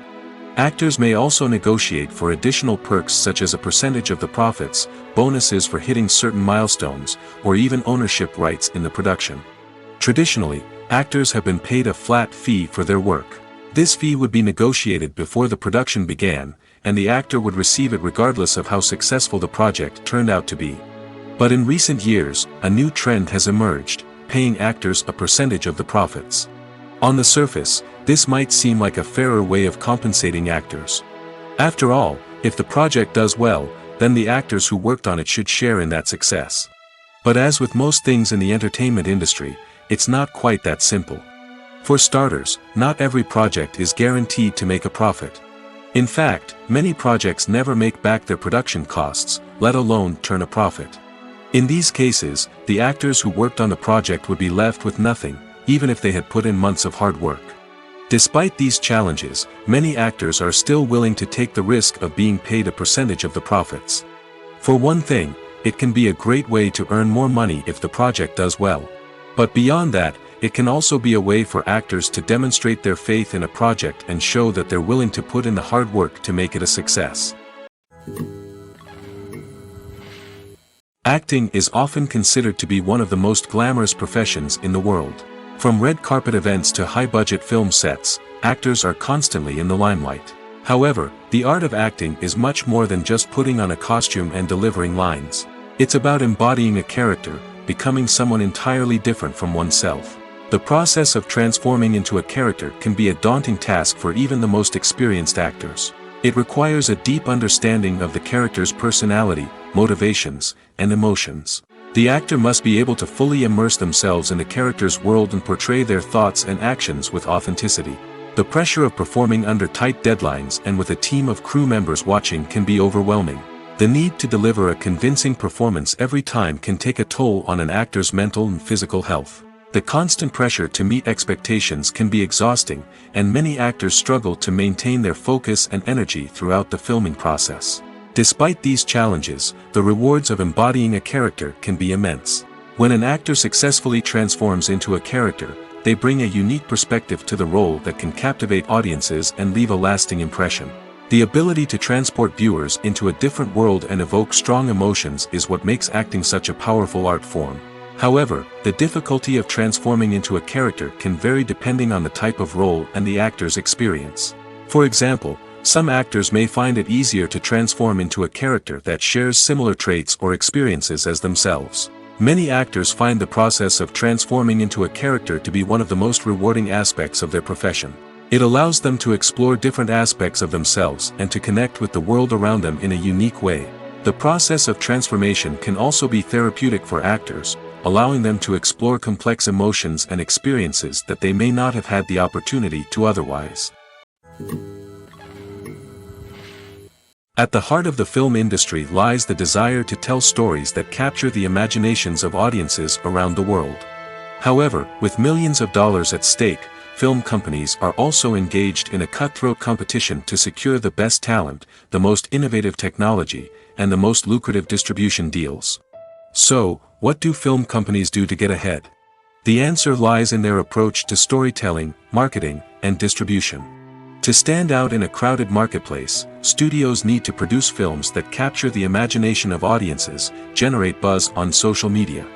Actors may also negotiate for additional perks such as a percentage of the profits, bonuses for hitting certain milestones, or even ownership rights in the production. Traditionally, actors have been paid a flat fee for their work. This fee would be negotiated before the production began, and the actor would receive it regardless of how successful the project turned out to be. But in recent years, a new trend has emerged, paying actors a percentage of the profits. On the surface, this might seem like a fairer way of compensating actors. After all, if the project does well, then the actors who worked on it should share in that success. But as with most things in the entertainment industry, it's not quite that simple. For starters, not every project is guaranteed to make a profit. In fact, many projects never make back their production costs, let alone turn a profit. In these cases, the actors who worked on the project would be left with nothing, even if they had put in months of hard work. Despite these challenges, many actors are still willing to take the risk of being paid a percentage of the profits. For one thing, it can be a great way to earn more money if the project does well. But beyond that, it can also be a way for actors to demonstrate their faith in a project and show that they're willing to put in the hard work to make it a success. Acting is often considered to be one of the most glamorous professions in the world. From red carpet events to high-budget film sets, actors are constantly in the limelight. However, the art of acting is much more than just putting on a costume and delivering lines. It's about embodying a character, becoming someone entirely different from oneself. The process of transforming into a character can be a daunting task for even the most experienced actors. It requires a deep understanding of the character's personality, motivations, and emotions. The actor must be able to fully immerse themselves in the character's world and portray their thoughts and actions with authenticity. The pressure of performing under tight deadlines and with a team of crew members watching can be overwhelming. The need to deliver a convincing performance every time can take a toll on an actor's mental and physical health. The constant pressure to meet expectations can be exhausting, and many actors struggle to maintain their focus and energy throughout the filming process. Despite these challenges, the rewards of embodying a character can be immense. When an actor successfully transforms into a character, they bring a unique perspective to the role that can captivate audiences and leave a lasting impression. The ability to transport viewers into a different world and evoke strong emotions is what makes acting such a powerful art form. However, the difficulty of transforming into a character can vary depending on the type of role and the actor's experience. For example, some actors may find it easier to transform into a character that shares similar traits or experiences as themselves. Many actors find the process of transforming into a character to be one of the most rewarding aspects of their profession. It allows them to explore different aspects of themselves and to connect with the world around them in a unique way. The process of transformation can also be therapeutic for actors, allowing them to explore complex emotions and experiences that they may not have had the opportunity to otherwise. At the heart of the film industry lies the desire to tell stories that capture the imaginations of audiences around the world. However, with millions of dollars at stake, film companies are also engaged in a cutthroat competition to secure the best talent, the most innovative technology, and the most lucrative distribution deals. So, what do film companies do to get ahead? The answer lies in their approach to storytelling, marketing, and distribution. To stand out in a crowded marketplace, studios need to produce films that capture the imagination of audiences, generate buzz on social media.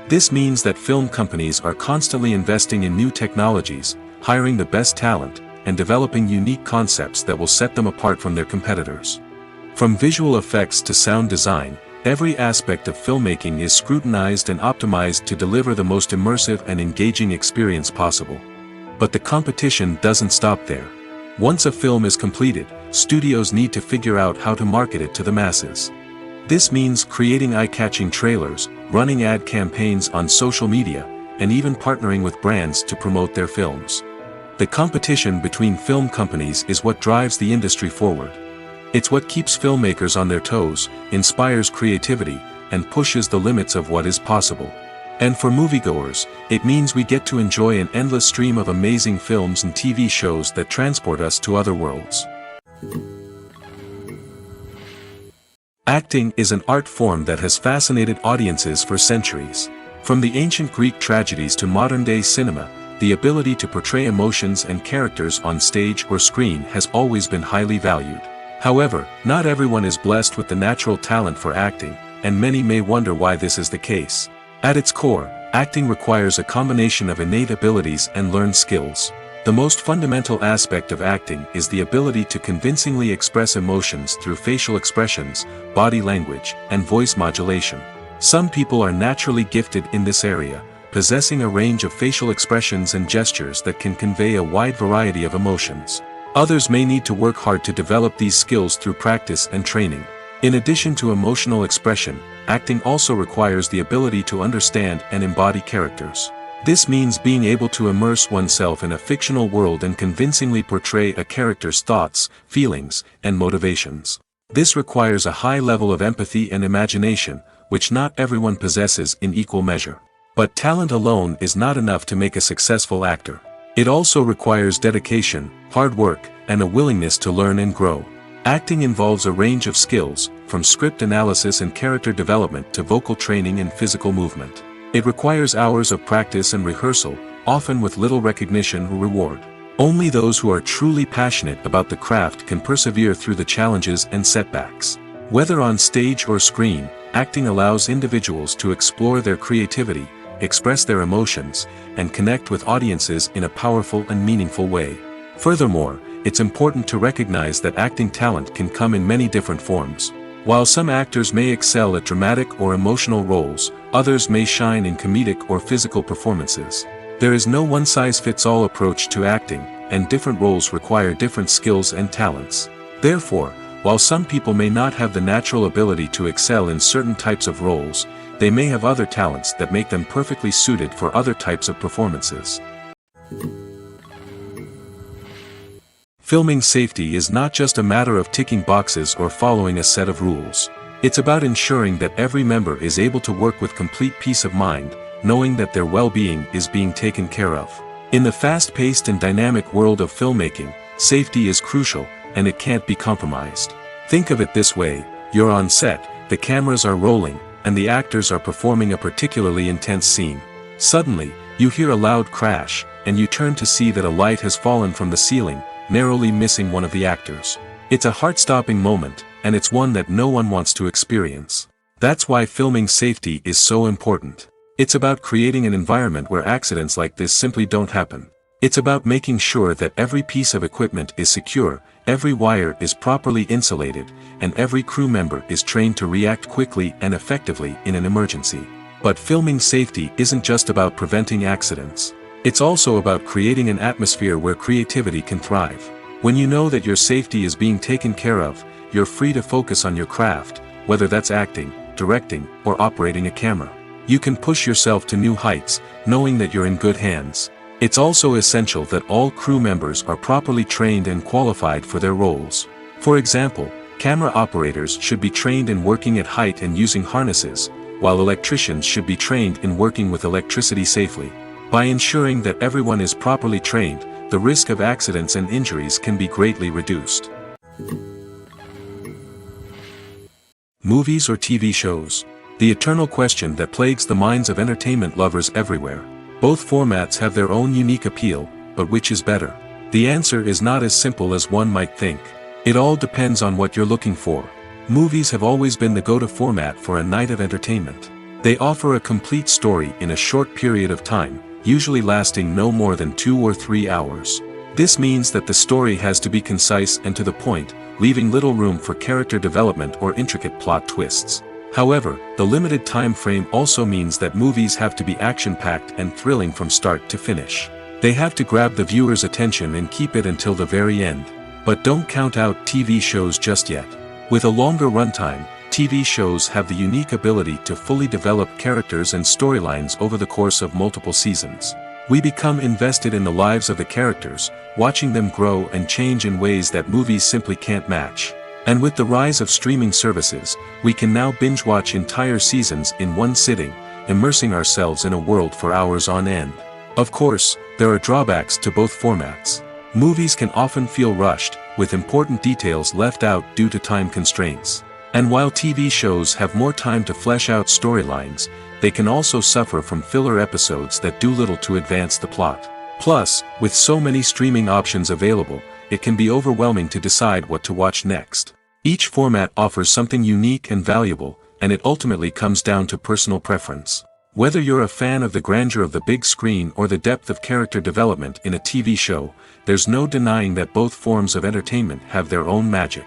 This means that film companies are constantly investing in new technologies, hiring the best talent, and developing unique concepts that will set them apart from their competitors. From visual effects to sound design, every aspect of filmmaking is scrutinized and optimized to deliver the most immersive and engaging experience possible. But the competition doesn't stop there. Once a film is completed, studios need to figure out how to market it to the masses. This means creating eye-catching trailers, running ad campaigns on social media, and even partnering with brands to promote their films. The competition between film companies is what drives the industry forward. It's what keeps filmmakers on their toes, inspires creativity, and pushes the limits of what is possible. And for moviegoers, it means we get to enjoy an endless stream of amazing films and TV shows that transport us to other worlds. Acting is an art form that has fascinated audiences for centuries. From the ancient Greek tragedies to modern-day cinema, the ability to portray emotions and characters on stage or screen has always been highly valued. However, not everyone is blessed with the natural talent for acting, and many may wonder why this is the case. At its core, acting requires a combination of innate abilities and learned skills. The most fundamental aspect of acting is the ability to convincingly express emotions through facial expressions, body language, and voice modulation. Some people are naturally gifted in this area, possessing a range of facial expressions and gestures that can convey a wide variety of emotions. Others may need to work hard to develop these skills through practice and training. In addition to emotional expression, acting also requires the ability to understand and embody characters. This means being able to immerse oneself in a fictional world and convincingly portray a character's thoughts, feelings, and motivations. This requires a high level of empathy and imagination, which not everyone possesses in equal measure. But talent alone is not enough to make a successful actor. It also requires dedication, hard work, and a willingness to learn and grow. Acting involves a range of skills, from script analysis and character development to vocal training and physical movement. It requires hours of practice and rehearsal, often with little recognition or reward. Only those who are truly passionate about the craft can persevere through the challenges and setbacks. Whether on stage or screen, acting allows individuals to explore their creativity, express their emotions, and connect with audiences in a powerful and meaningful way. Furthermore, it's important to recognize that acting talent can come in many different forms. While some actors may excel at dramatic or emotional roles, others may shine in comedic or physical performances. There is no one-size-fits-all approach to acting, and different roles require different skills and talents. Therefore, while some people may not have the natural ability to excel in certain types of roles, they may have other talents that make them perfectly suited for other types of performances. Filming safety is not just a matter of ticking boxes or following a set of rules. It's about ensuring that every member is able to work with complete peace of mind, knowing that their well-being is being taken care of. In the fast-paced and dynamic world of filmmaking, safety is crucial, and it can't be compromised. Think of it this way: you're on set, the cameras are rolling, and the actors are performing a particularly intense scene. Suddenly, you hear a loud crash, and you turn to see that a light has fallen from the ceiling, narrowly missing one of the actors. It's a heart-stopping moment, and it's one that no one wants to experience. That's why filming safety is so important. It's about creating an environment where accidents like this simply don't happen. It's about making sure that every piece of equipment is secure, every wire is properly insulated, and every crew member is trained to react quickly and effectively in an emergency. But filming safety isn't just about preventing accidents. It's also about creating an atmosphere where creativity can thrive. When you know that your safety is being taken care of, you're free to focus on your craft, whether that's acting, directing, or operating a camera. You can push yourself to new heights, knowing that you're in good hands. It's also essential that all crew members are properly trained and qualified for their roles. For example, camera operators should be trained in working at height and using harnesses, while electricians should be trained in working with electricity safely. By ensuring that everyone is properly trained, the risk of accidents and injuries can be greatly reduced. Movies or TV shows? The eternal question that plagues the minds of entertainment lovers everywhere. Both formats have their own unique appeal, but which is better? The answer is not as simple as one might think. It all depends on what you're looking for. Movies have always been the go-to format for a night of entertainment. They offer a complete story in a short period of time, usually lasting no more than 2 or 3 hours. This means that the story has to be concise and to the point, leaving little room for character development or intricate plot twists. However, the limited time frame also means that movies have to be action-packed and thrilling from start to finish. They have to grab the viewer's attention and keep it until the very end. But don't count out TV shows just yet. With a longer runtime, TV shows have the unique ability to fully develop characters and storylines over the course of multiple seasons. We become invested in the lives of the characters, watching them grow and change in ways that movies simply can't match. And with the rise of streaming services, we can now binge-watch entire seasons in one sitting, immersing ourselves in a world for hours on end. Of course, there are drawbacks to both formats. Movies can often feel rushed, with important details left out due to time constraints. And while TV shows have more time to flesh out storylines, they can also suffer from filler episodes that do little to advance the plot. Plus, with so many streaming options available, it can be overwhelming to decide what to watch next. Each format offers something unique and valuable, and it ultimately comes down to personal preference. Whether you're a fan of the grandeur of the big screen or the depth of character development in a TV show, there's no denying that both forms of entertainment have their own magic.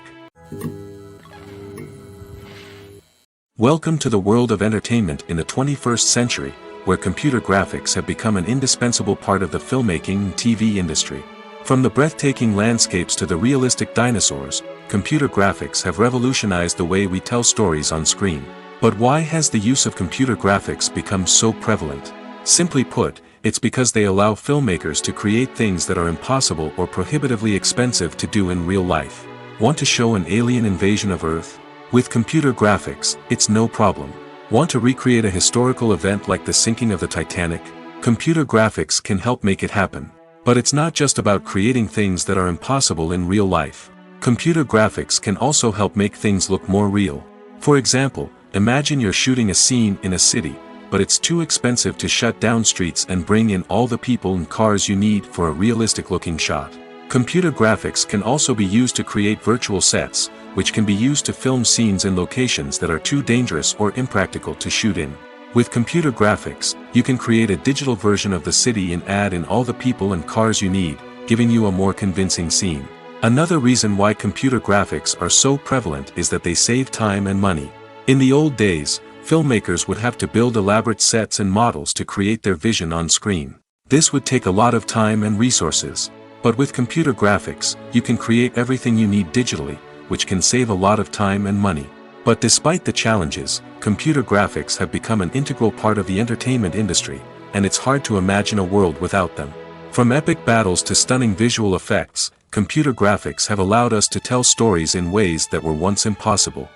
Welcome to the world of entertainment in the 21st century, where computer graphics have become an indispensable part of the filmmaking and TV industry. From the breathtaking landscapes to the realistic dinosaurs, computer graphics have revolutionized the way we tell stories on screen. But why has the use of computer graphics become so prevalent? Simply put, it's because they allow filmmakers to create things that are impossible or prohibitively expensive to do in real life. Want to show an alien invasion of Earth? With computer graphics, it's no problem. Want to recreate a historical event like the sinking of the Titanic? Computer graphics can help make it happen. But it's not just about creating things that are impossible in real life. Computer graphics can also help make things look more real. For example, imagine you're shooting a scene in a city, but it's too expensive to shut down streets and bring in all the people and cars you need for a realistic-looking shot. Computer graphics can also be used to create virtual sets, which can be used to film scenes in locations that are too dangerous or impractical to shoot in. With computer graphics, you can create a digital version of the city and add in all the people and cars you need, giving you a more convincing scene. Another reason why computer graphics are so prevalent is that they save time and money. In the old days, filmmakers would have to build elaborate sets and models to create their vision on screen. This would take a lot of time and resources. But with computer graphics, you can create everything you need digitally, which can save a lot of time and money. But despite the challenges, computer graphics have become an integral part of the entertainment industry, and it's hard to imagine a world without them. From epic battles to stunning visual effects, computer graphics have allowed us to tell stories in ways that were once impossible.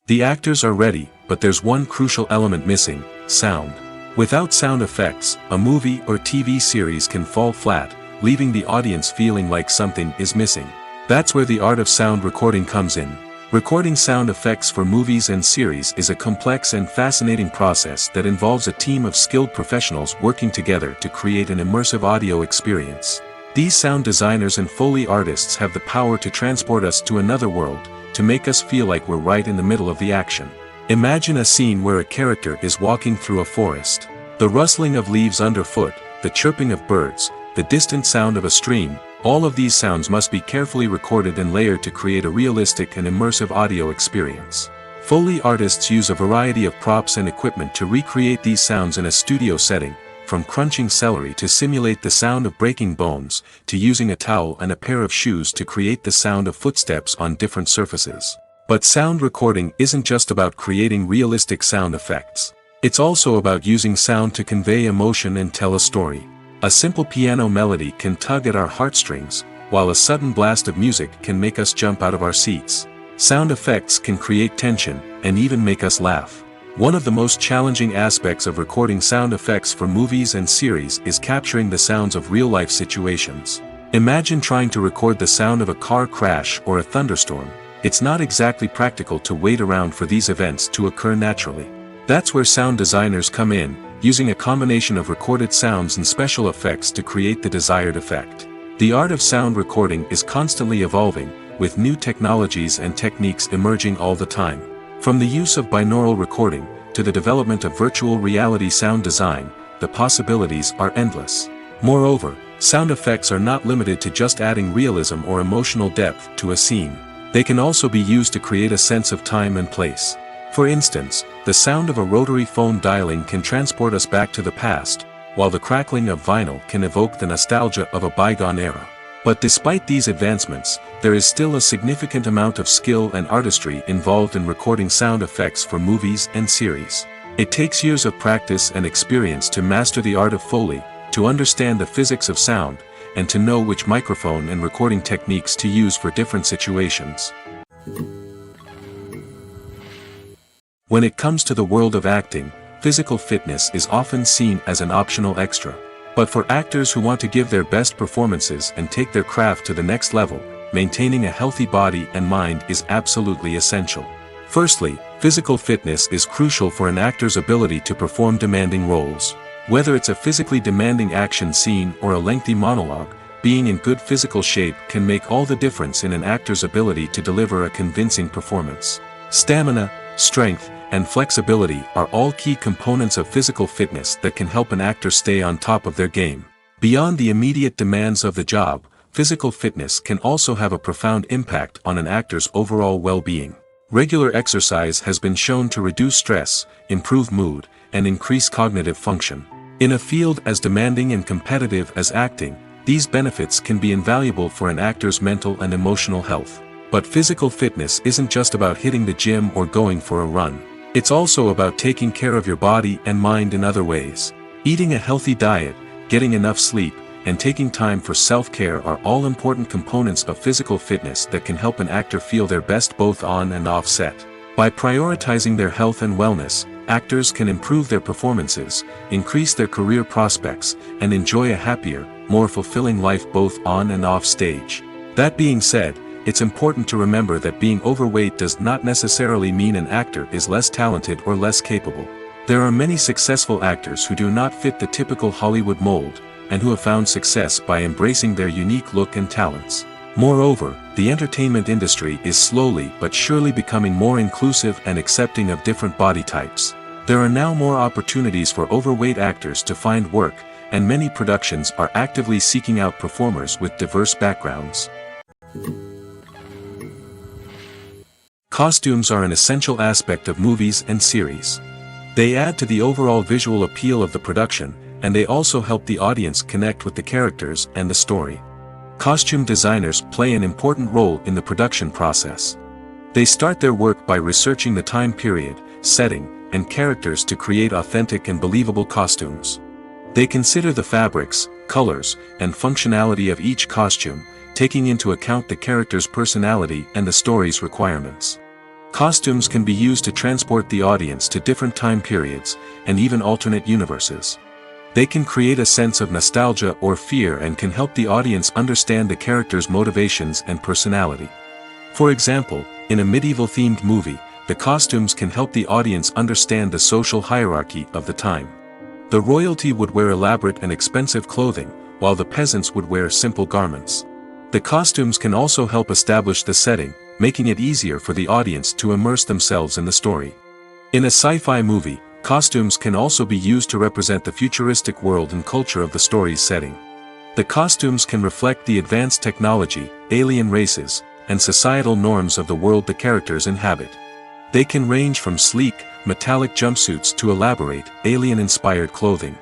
The actors are ready, but there's one crucial element missing: sound. Without sound effects, a movie or TV series can fall flat, leaving the audience feeling like something is missing. That's where the art of sound recording comes in. Recording sound effects for movies and series is a complex and fascinating process that involves a team of skilled professionals working together to create an immersive audio experience. These sound designers and Foley artists have the power to transport us to another world, to make us feel like we're right in the middle of the action. Imagine a scene where a character is walking through a forest. The rustling of leaves underfoot, the chirping of birds, the distant sound of a stream, all of these sounds must be carefully recorded and layered to create a realistic and immersive audio experience. Foley artists use a variety of props and equipment to recreate these sounds in a studio setting, from crunching celery to simulate the sound of breaking bones, to using a towel and a pair of shoes to create the sound of footsteps on different surfaces. But sound recording isn't just about creating realistic sound effects. It's also about using sound to convey emotion and tell a story. A simple piano melody can tug at our heartstrings, while a sudden blast of music can make us jump out of our seats. Sound effects can create tension, and even make us laugh. One of the most challenging aspects of recording sound effects for movies and series is capturing the sounds of real-life situations. Imagine trying to record the sound of a car crash or a thunderstorm. It's not exactly practical to wait around for these events to occur naturally. That's where sound designers come in, using a combination of recorded sounds and special effects to create the desired effect. The art of sound recording is constantly evolving, with new technologies and techniques emerging all the time. From the use of binaural recording, to the development of virtual reality sound design, the possibilities are endless. Moreover, sound effects are not limited to just adding realism or emotional depth to a scene. They can also be used to create a sense of time and place. For instance, the sound of a rotary phone dialing can transport us back to the past, while the crackling of vinyl can evoke the nostalgia of a bygone era. But despite these advancements, there is still a significant amount of skill and artistry involved in recording sound effects for movies and series. It takes years of practice and experience to master the art of Foley, to understand the physics of sound, and to know which microphone and recording techniques to use for different situations. When it comes to the world of acting, physical fitness is often seen as an optional extra. But for actors who want to give their best performances and take their craft to the next level, maintaining a healthy body and mind is absolutely essential. Firstly, physical fitness is crucial for an actor's ability to perform demanding roles. Whether it's a physically demanding action scene or a lengthy monologue, being in good physical shape can make all the difference in an actor's ability to deliver a convincing performance. Stamina, strength, and flexibility are all key components of physical fitness that can help an actor stay on top of their game. Beyond the immediate demands of the job, physical fitness can also have a profound impact on an actor's overall well-being. Regular exercise has been shown to reduce stress, improve mood, and increase cognitive function. In a field as demanding and competitive as acting, these benefits can be invaluable for an actor's mental and emotional health. But physical fitness isn't just about hitting the gym or going for a run. It's also about taking care of your body and mind in other ways. Eating a healthy diet, getting enough sleep, and taking time for self-care are all important components of physical fitness that can help an actor feel their best both on and off set. By prioritizing their health and wellness, actors can improve their performances, increase their career prospects, and enjoy a happier, more fulfilling life both on and off stage. That being said, it's important to remember that being overweight does not necessarily mean an actor is less talented or less capable. There are many successful actors who do not fit the typical Hollywood mold, and who have found success by embracing their unique look and talents. Moreover, the entertainment industry is slowly but surely becoming more inclusive and accepting of different body types. There are now more opportunities for overweight actors to find work, and many productions are actively seeking out performers with diverse backgrounds. Costumes are an essential aspect of movies and series. They add to the overall visual appeal of the production, and they also help the audience connect with the characters and the story. Costume designers play an important role in the production process. They start their work by researching the time period, setting, and characters to create authentic and believable costumes. They consider the fabrics, colors, and functionality of each costume, taking into account the character's personality and the story's requirements. Costumes can be used to transport the audience to different time periods, and even alternate universes. They can create a sense of nostalgia or fear and can help the audience understand the character's motivations and personality. For example, in a medieval-themed movie, the costumes can help the audience understand the social hierarchy of the time. The royalty would wear elaborate and expensive clothing, while the peasants would wear simple garments. The costumes can also help establish the setting, making it easier for the audience to immerse themselves in the story. In a sci-fi movie, costumes can also be used to represent the futuristic world and culture of the story's setting. The costumes can reflect the advanced technology, alien races, and societal norms of the world the characters inhabit. They can range from sleek, metallic jumpsuits to elaborate, alien-inspired clothing.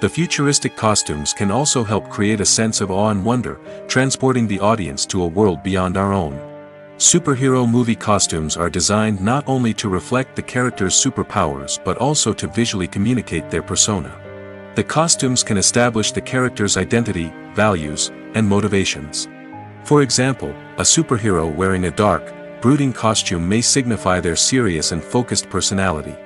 The futuristic costumes can also help create a sense of awe and wonder, transporting the audience to a world beyond our own. Superhero movie costumes are designed not only to reflect the character's superpowers but also to visually communicate their persona. The costumes can establish the character's identity, values, and motivations. For example, a superhero wearing a dark, brooding costume may signify their serious and focused personality.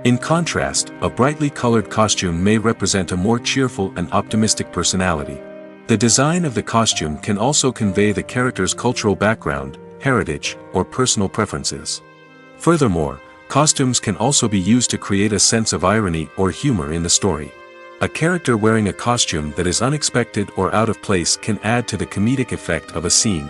In contrast, a brightly colored costume may represent a more cheerful and optimistic personality. The design of the costume can also convey the character's cultural background, heritage, or personal preferences. Furthermore, costumes can also be used to create a sense of irony or humor in the story. A character wearing a costume that is unexpected or out of place can add to the comedic effect of a scene.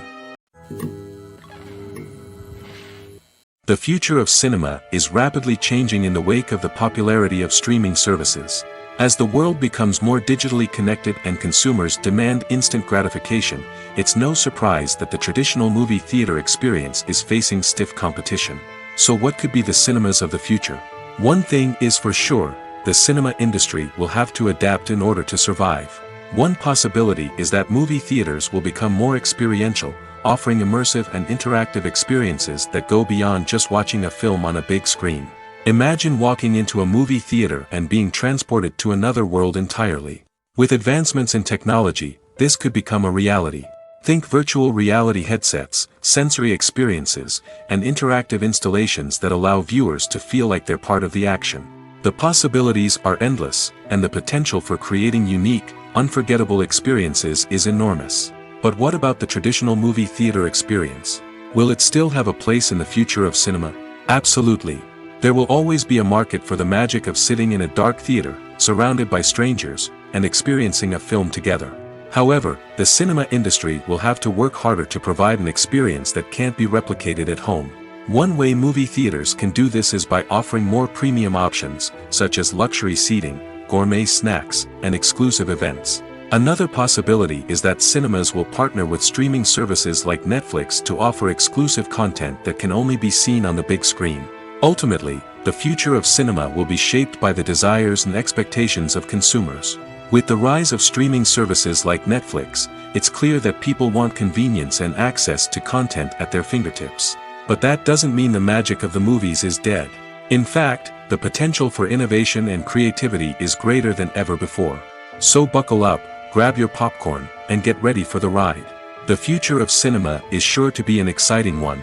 The future of cinema is rapidly changing in the wake of the popularity of streaming services. As the world becomes more digitally connected and consumers demand instant gratification, it's no surprise that the traditional movie theater experience is facing stiff competition. So what could be the cinemas of the future? One thing is for sure, the cinema industry will have to adapt in order to survive. One possibility is that movie theaters will become more experiential, offering immersive and interactive experiences that go beyond just watching a film on a big screen. Imagine walking into a movie theater and being transported to another world entirely. With advancements in technology, this could become a reality. Think virtual reality headsets, sensory experiences, and interactive installations that allow viewers to feel like they're part of the action. The possibilities are endless, and the potential for creating unique, unforgettable experiences is enormous. But what about the traditional movie theater experience? Will it still have a place in the future of cinema? Absolutely. There will always be a market for the magic of sitting in a dark theater, surrounded by strangers, and experiencing a film together. However, the cinema industry will have to work harder to provide an experience that can't be replicated at home. One way movie theaters can do this is by offering more premium options, such as luxury seating, gourmet snacks, and exclusive events. Another possibility is that cinemas will partner with streaming services like Netflix to offer exclusive content that can only be seen on the big screen. Ultimately, the future of cinema will be shaped by the desires and expectations of consumers. With the rise of streaming services like Netflix, it's clear that people want convenience and access to content at their fingertips. But that doesn't mean the magic of the movies is dead. In fact, the potential for innovation and creativity is greater than ever before. So buckle up, grab your popcorn, and get ready for the ride. The future of cinema is sure to be an exciting one.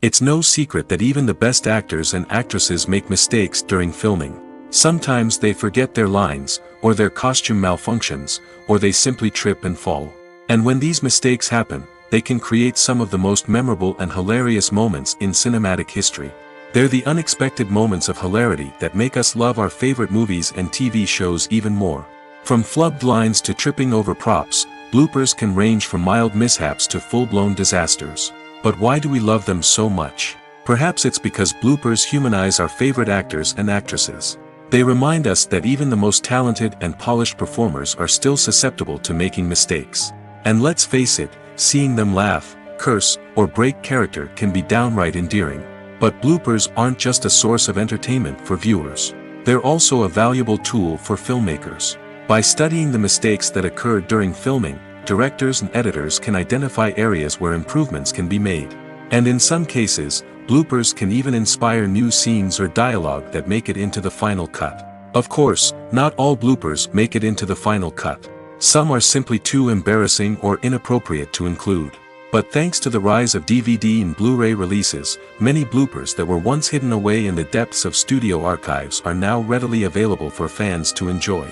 It's no secret that even the best actors and actresses make mistakes during filming. Sometimes they forget their lines, or their costume malfunctions, or they simply trip and fall. And when these mistakes happen, they can create some of the most memorable and hilarious moments in cinematic history. They're the unexpected moments of hilarity that make us love our favorite movies and TV shows even more. From flubbed lines to tripping over props, bloopers can range from mild mishaps to full-blown disasters. But why do we love them so much? Perhaps it's because bloopers humanize our favorite actors and actresses. They remind us that even the most talented and polished performers are still susceptible to making mistakes. And let's face it, seeing them laugh, curse, or break character can be downright endearing. But bloopers aren't just a source of entertainment for viewers. They're also a valuable tool for filmmakers. By studying the mistakes that occurred during filming, directors and editors can identify areas where improvements can be made. And in some cases, bloopers can even inspire new scenes or dialogue that make it into the final cut. Of course, not all bloopers make it into the final cut. Some are simply too embarrassing or inappropriate to include. But thanks to the rise of DVD and Blu-ray releases, many bloopers that were once hidden away in the depths of studio archives are now readily available for fans to enjoy.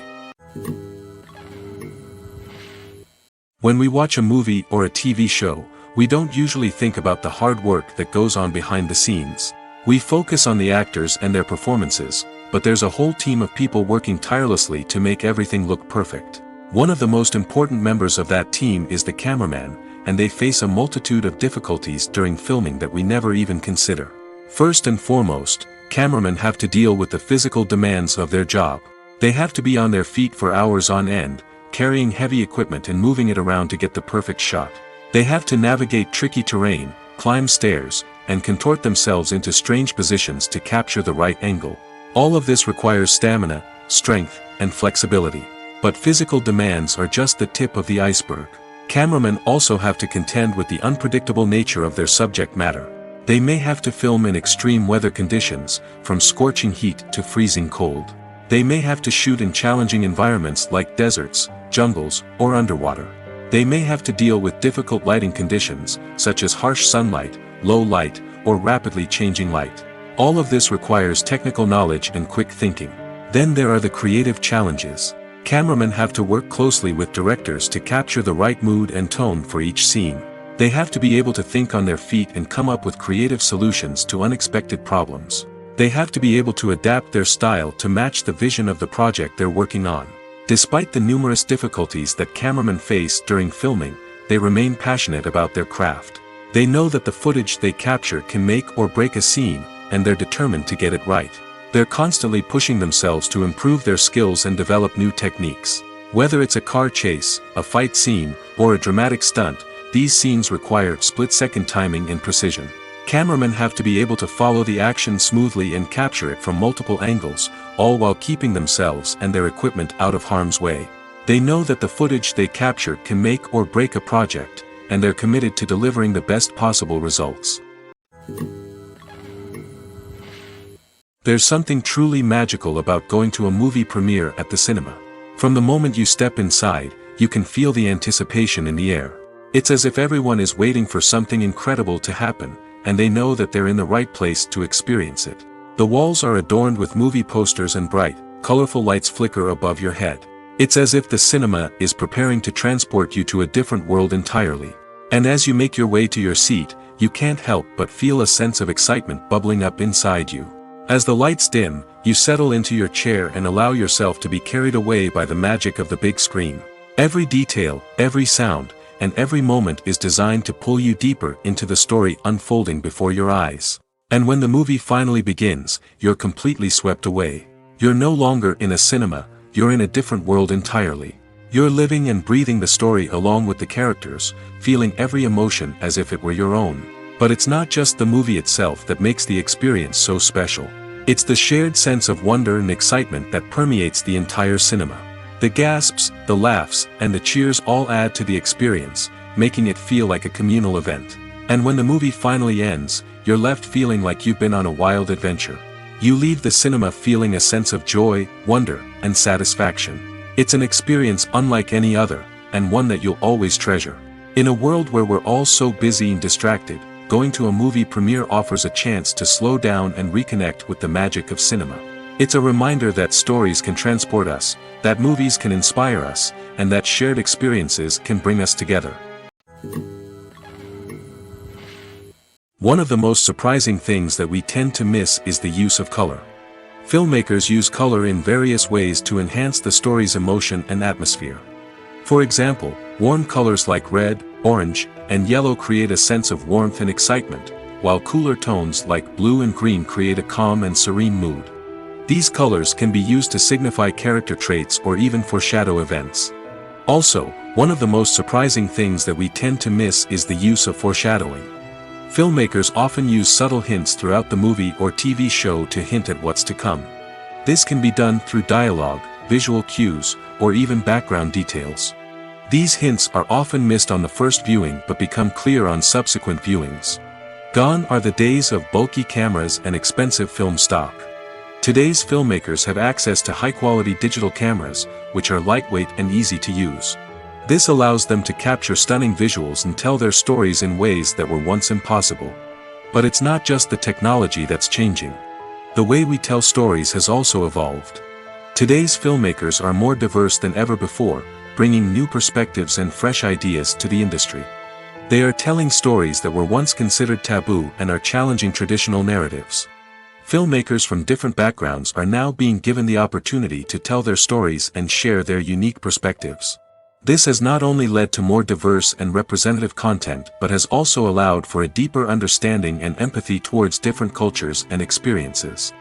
When we watch a movie or a TV show, we don't usually think about the hard work that goes on behind the scenes. We focus on the actors and their performances, but there's a whole team of people working tirelessly to make everything look perfect. One of the most important members of that team is the cameraman, and they face a multitude of difficulties during filming that we never even consider. First and foremost, cameramen have to deal with the physical demands of their job. They have to be on their feet for hours on end, carrying heavy equipment and moving it around to get the perfect shot. They have to navigate tricky terrain, climb stairs, and contort themselves into strange positions to capture the right angle. All of this requires stamina, strength, and flexibility. But physical demands are just the tip of the iceberg. Cameramen also have to contend with the unpredictable nature of their subject matter. They may have to film in extreme weather conditions, from scorching heat to freezing cold. They may have to shoot in challenging environments like deserts, jungles, or underwater. They may have to deal with difficult lighting conditions, such as harsh sunlight, low light, or rapidly changing light. All of this requires technical knowledge and quick thinking. Then there are the creative challenges. Cameramen have to work closely with directors to capture the right mood and tone for each scene. They have to be able to think on their feet and come up with creative solutions to unexpected problems. They have to be able to adapt their style to match the vision of the project they're working on. Despite the numerous difficulties that cameramen face during filming, they remain passionate about their craft. They know that the footage they capture can make or break a scene, and they're determined to get it right. They're constantly pushing themselves to improve their skills and develop new techniques. Whether it's a car chase, a fight scene, or a dramatic stunt, these scenes require split-second timing and precision. Cameramen have to be able to follow the action smoothly and capture it from multiple angles, all while keeping themselves and their equipment out of harm's way. They know that the footage they capture can make or break a project, and they're committed to delivering the best possible results. There's something truly magical about going to a movie premiere at the cinema. From the moment you step inside, you can feel the anticipation in the air. It's as if everyone is waiting for something incredible to happen, and they know that they're in the right place to experience it. The walls are adorned with movie posters and bright, colorful lights flicker above your head. It's as if the cinema is preparing to transport you to a different world entirely. And as you make your way to your seat, you can't help but feel a sense of excitement bubbling up inside you. As the lights dim, you settle into your chair and allow yourself to be carried away by the magic of the big screen. Every detail, every sound, and every moment is designed to pull you deeper into the story unfolding before your eyes. And when the movie finally begins, you're completely swept away. You're no longer in a cinema, you're in a different world entirely. You're living and breathing the story along with the characters, feeling every emotion as if it were your own. But it's not just the movie itself that makes the experience so special. It's the shared sense of wonder and excitement that permeates the entire cinema. The gasps, the laughs, and the cheers all add to the experience, making it feel like a communal event. And when the movie finally ends, you're left feeling like you've been on a wild adventure. You leave the cinema feeling a sense of joy, wonder, and satisfaction. It's an experience unlike any other, and one that you'll always treasure. In a world where we're all so busy and distracted, going to a movie premiere offers a chance to slow down and reconnect with the magic of cinema. It's a reminder that stories can transport us, that movies can inspire us, and that shared experiences can bring us together. One of the most surprising things that we tend to miss is the use of color. Filmmakers use color in various ways to enhance the story's emotion and atmosphere. For example, warm colors like red, orange, and yellow create a sense of warmth and excitement, while cooler tones like blue and green create a calm and serene mood. These colors can be used to signify character traits or even foreshadow events. Also, one of the most surprising things that we tend to miss is the use of foreshadowing. Filmmakers often use subtle hints throughout the movie or TV show to hint at what's to come. This can be done through dialogue, visual cues, or even background details. These hints are often missed on the first viewing but become clear on subsequent viewings. Gone are the days of bulky cameras and expensive film stock. Today's filmmakers have access to high-quality digital cameras, which are lightweight and easy to use. This allows them to capture stunning visuals and tell their stories in ways that were once impossible. But it's not just the technology that's changing. The way we tell stories has also evolved. Today's filmmakers are more diverse than ever before, bringing new perspectives and fresh ideas to the industry. They are telling stories that were once considered taboo and are challenging traditional narratives. Filmmakers from different backgrounds are now being given the opportunity to tell their stories and share their unique perspectives. This has not only led to more diverse and representative content but has also allowed for a deeper understanding and empathy towards different cultures and experiences.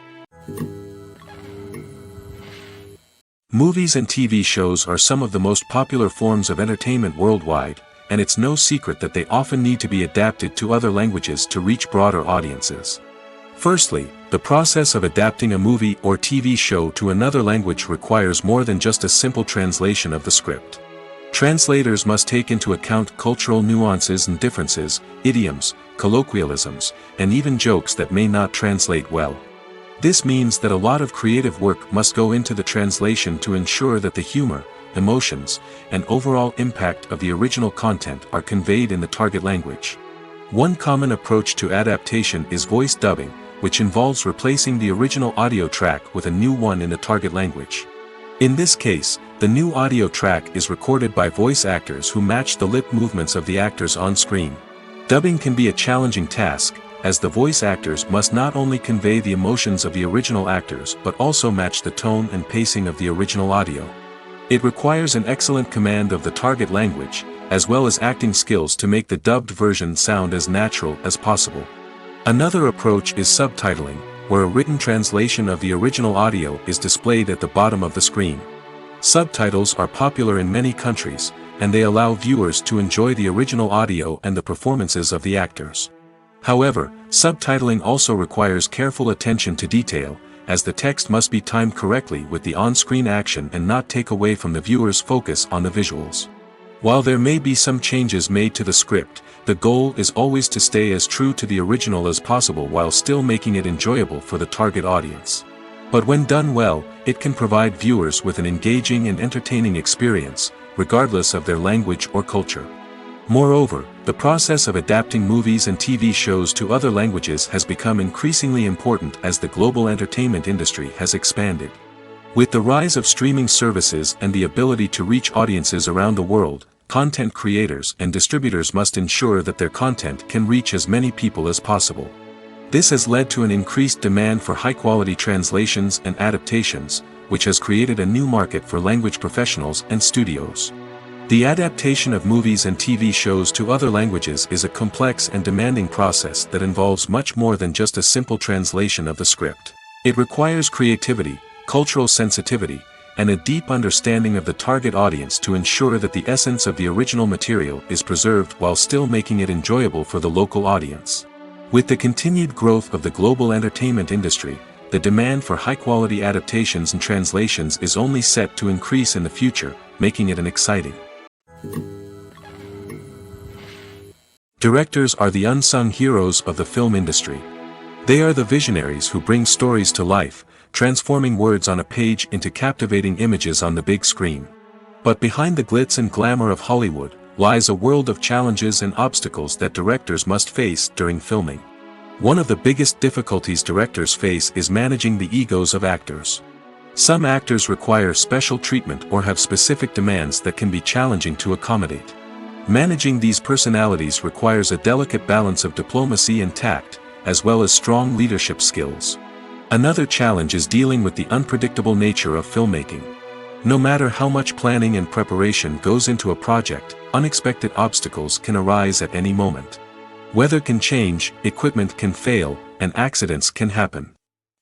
Movies and TV shows are some of the most popular forms of entertainment worldwide, and it's no secret that they often need to be adapted to other languages to reach broader audiences. Firstly, the process of adapting a movie or TV show to another language requires more than just a simple translation of the script. Translators must take into account cultural nuances and differences, idioms, colloquialisms, and even jokes that may not translate well. This means that a lot of creative work must go into the translation to ensure that the humor, emotions, and overall impact of the original content are conveyed in the target language. One common approach to adaptation is voice dubbing, which involves replacing the original audio track with a new one in the target language. In this case, the new audio track is recorded by voice actors who match the lip movements of the actors on screen. Dubbing can be a challenging task, as the voice actors must not only convey the emotions of the original actors but also match the tone and pacing of the original audio. It requires an excellent command of the target language, as well as acting skills to make the dubbed version sound as natural as possible. Another approach is subtitling, where a written translation of the original audio is displayed at the bottom of the screen. Subtitles are popular in many countries, and they allow viewers to enjoy the original audio and the performances of the actors. However, subtitling also requires careful attention to detail, as the text must be timed correctly with the on-screen action and not take away from the viewer's focus on the visuals. While there may be some changes made to the script, the goal is always to stay as true to the original as possible while still making it enjoyable for the target audience. But when done well, it can provide viewers with an engaging and entertaining experience, regardless of their language or culture. Moreover, the process of adapting movies and TV shows to other languages has become increasingly important as the global entertainment industry has expanded. With the rise of streaming services and the ability to reach audiences around the world, content creators and distributors must ensure that their content can reach as many people as possible. This has led to an increased demand for high-quality translations and adaptations, which has created a new market for language professionals and studios. The adaptation of movies and TV shows to other languages is a complex and demanding process that involves much more than just a simple translation of the script. It requires creativity, cultural sensitivity, and a deep understanding of the target audience to ensure that the essence of the original material is preserved while still making it enjoyable for the local audience. With the continued growth of the global entertainment industry, the demand for high-quality adaptations and translations is only set to increase in the future, making it an exciting. Directors are the unsung heroes of the film industry. They are the visionaries who bring stories to life, transforming words on a page into captivating images on the big screen. But behind the glitz and glamour of Hollywood, lies a world of challenges and obstacles that directors must face during filming. One of the biggest difficulties directors face is managing the egos of actors. Some actors require special treatment or have specific demands that can be challenging to accommodate. Managing these personalities requires a delicate balance of diplomacy and tact, as well as strong leadership skills. Another challenge is dealing with the unpredictable nature of filmmaking. No matter how much planning and preparation goes into a project, unexpected obstacles can arise at any moment. Weather can change, equipment can fail, and accidents can happen.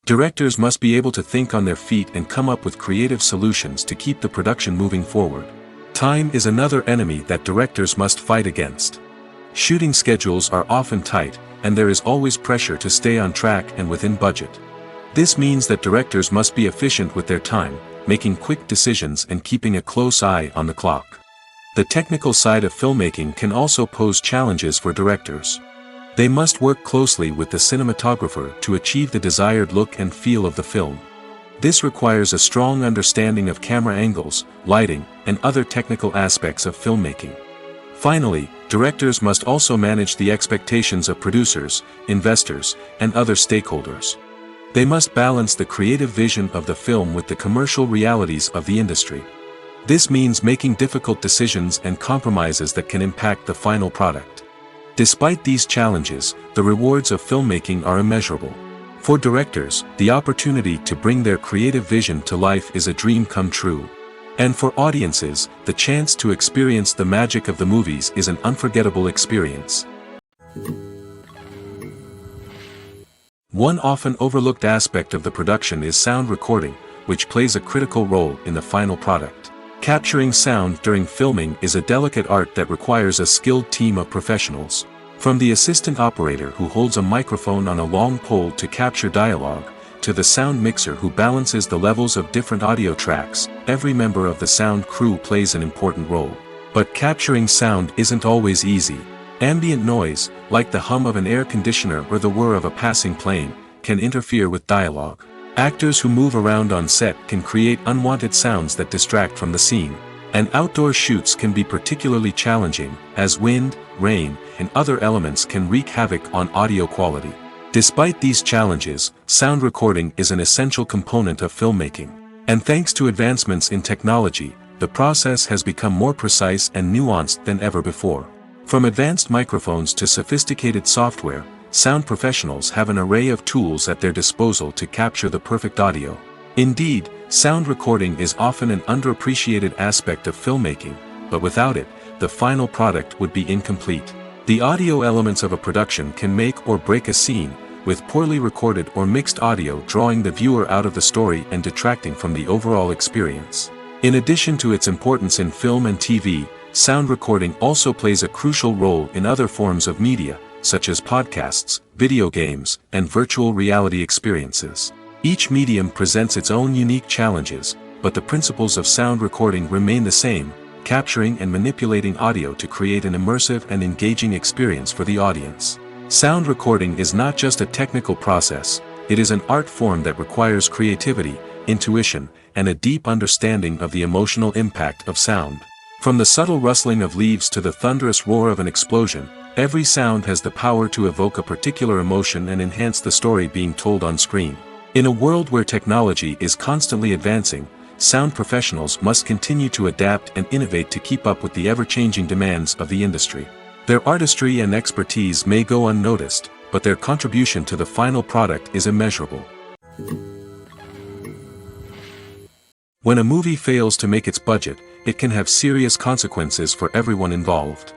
Directors must be able to think on their feet and come up with creative solutions to keep the production moving forward. Time is another enemy that directors must fight against. Shooting schedules are often tight, and there is always pressure to stay on track and within budget. This means that directors must be efficient with their time, making quick decisions and keeping a close eye on the clock. The technical side of filmmaking can also pose challenges for directors. They must work closely with the cinematographer to achieve the desired look and feel of the film. This requires a strong understanding of camera angles, lighting, and other technical aspects of filmmaking. Finally, directors must also manage the expectations of producers, investors, and other stakeholders. They must balance the creative vision of the film with the commercial realities of the industry. This means making difficult decisions and compromises that can impact the final product. Despite these challenges, the rewards of filmmaking are immeasurable. For directors, the opportunity to bring their creative vision to life is a dream come true. And for audiences, the chance to experience the magic of the movies is an unforgettable experience. One often overlooked aspect of the production is sound recording, which plays a critical role in the final product. Capturing sound during filming is a delicate art that requires a skilled team of professionals. From the assistant operator who holds a microphone on a long pole to capture dialogue, to the sound mixer who balances the levels of different audio tracks, every member of the sound crew plays an important role. But capturing sound isn't always easy. Ambient noise, like the hum of an air conditioner or the whir of a passing plane, can interfere with dialogue. Actors who move around on set can create unwanted sounds that distract from the scene. And outdoor shoots can be particularly challenging, as wind, rain, and other elements can wreak havoc on audio quality. Despite these challenges, sound recording is an essential component of filmmaking. And thanks to advancements in technology, the process has become more precise and nuanced than ever before. From advanced microphones to sophisticated software, sound professionals have an array of tools at their disposal to capture the perfect audio. Indeed, sound recording is often an underappreciated aspect of filmmaking, but without it, the final product would be incomplete. The audio elements of a production can make or break a scene, with poorly recorded or mixed audio drawing the viewer out of the story and detracting from the overall experience. In addition to its importance in film and TV, sound recording also plays a crucial role in other forms of media, such as podcasts, video games, and virtual reality experiences. Each medium presents its own unique challenges, but the principles of sound recording remain the same, capturing and manipulating audio to create an immersive and engaging experience for the audience. Sound recording is not just a technical process, it is an art form that requires creativity, intuition, and a deep understanding of the emotional impact of sound. From the subtle rustling of leaves to the thunderous roar of an explosion, every sound has the power to evoke a particular emotion and enhance the story being told on screen. In a world where technology is constantly advancing, sound professionals must continue to adapt and innovate to keep up with the ever-changing demands of the industry. Their artistry and expertise may go unnoticed, but their contribution to the final product is immeasurable. When a movie fails to make its budget, it can have serious consequences for everyone involved.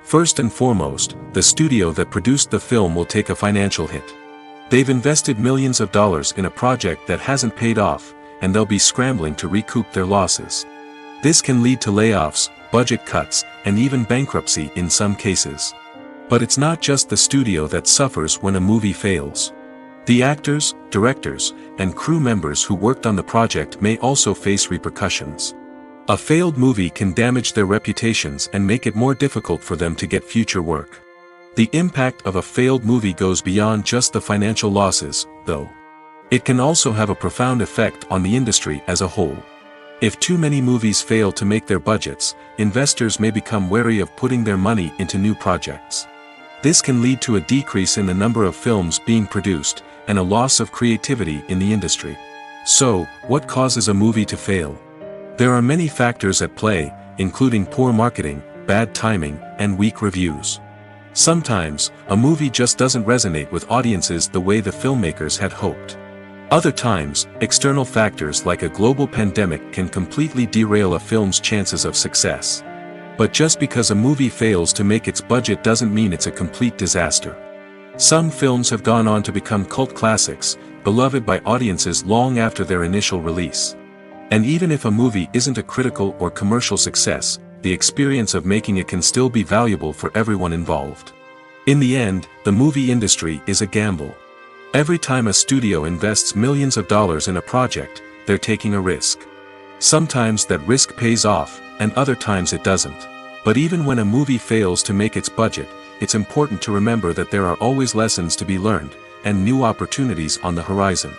First and foremost, the studio that produced the film will take a financial hit. They've invested millions of dollars in a project that hasn't paid off, and they'll be scrambling to recoup their losses. This can lead to layoffs, budget cuts, and even bankruptcy in some cases. But it's not just the studio that suffers when a movie fails. The actors, directors, and crew members who worked on the project may also face repercussions. A failed movie can damage their reputations and make it more difficult for them to get future work. The impact of a failed movie goes beyond just the financial losses, though. It can also have a profound effect on the industry as a whole. If too many movies fail to make their budgets, investors may become wary of putting their money into new projects. This can lead to a decrease in the number of films being produced, and a loss of creativity in the industry. So, what causes a movie to fail? There are many factors at play, including poor marketing, bad timing, and weak reviews. Sometimes, a movie just doesn't resonate with audiences the way the filmmakers had hoped. Other times, external factors like a global pandemic can completely derail a film's chances of success. But just because a movie fails to make its budget doesn't mean it's a complete disaster. Some films have gone on to become cult classics, beloved by audiences long after their initial release. And even if a movie isn't a critical or commercial success, the experience of making it can still be valuable for everyone involved. In the end, the movie industry is a gamble. Every time a studio invests millions of dollars in a project, they're taking a risk. Sometimes that risk pays off, and other times it doesn't. But even when a movie fails to make its budget, it's important to remember that there are always lessons to be learned, and new opportunities on the horizon.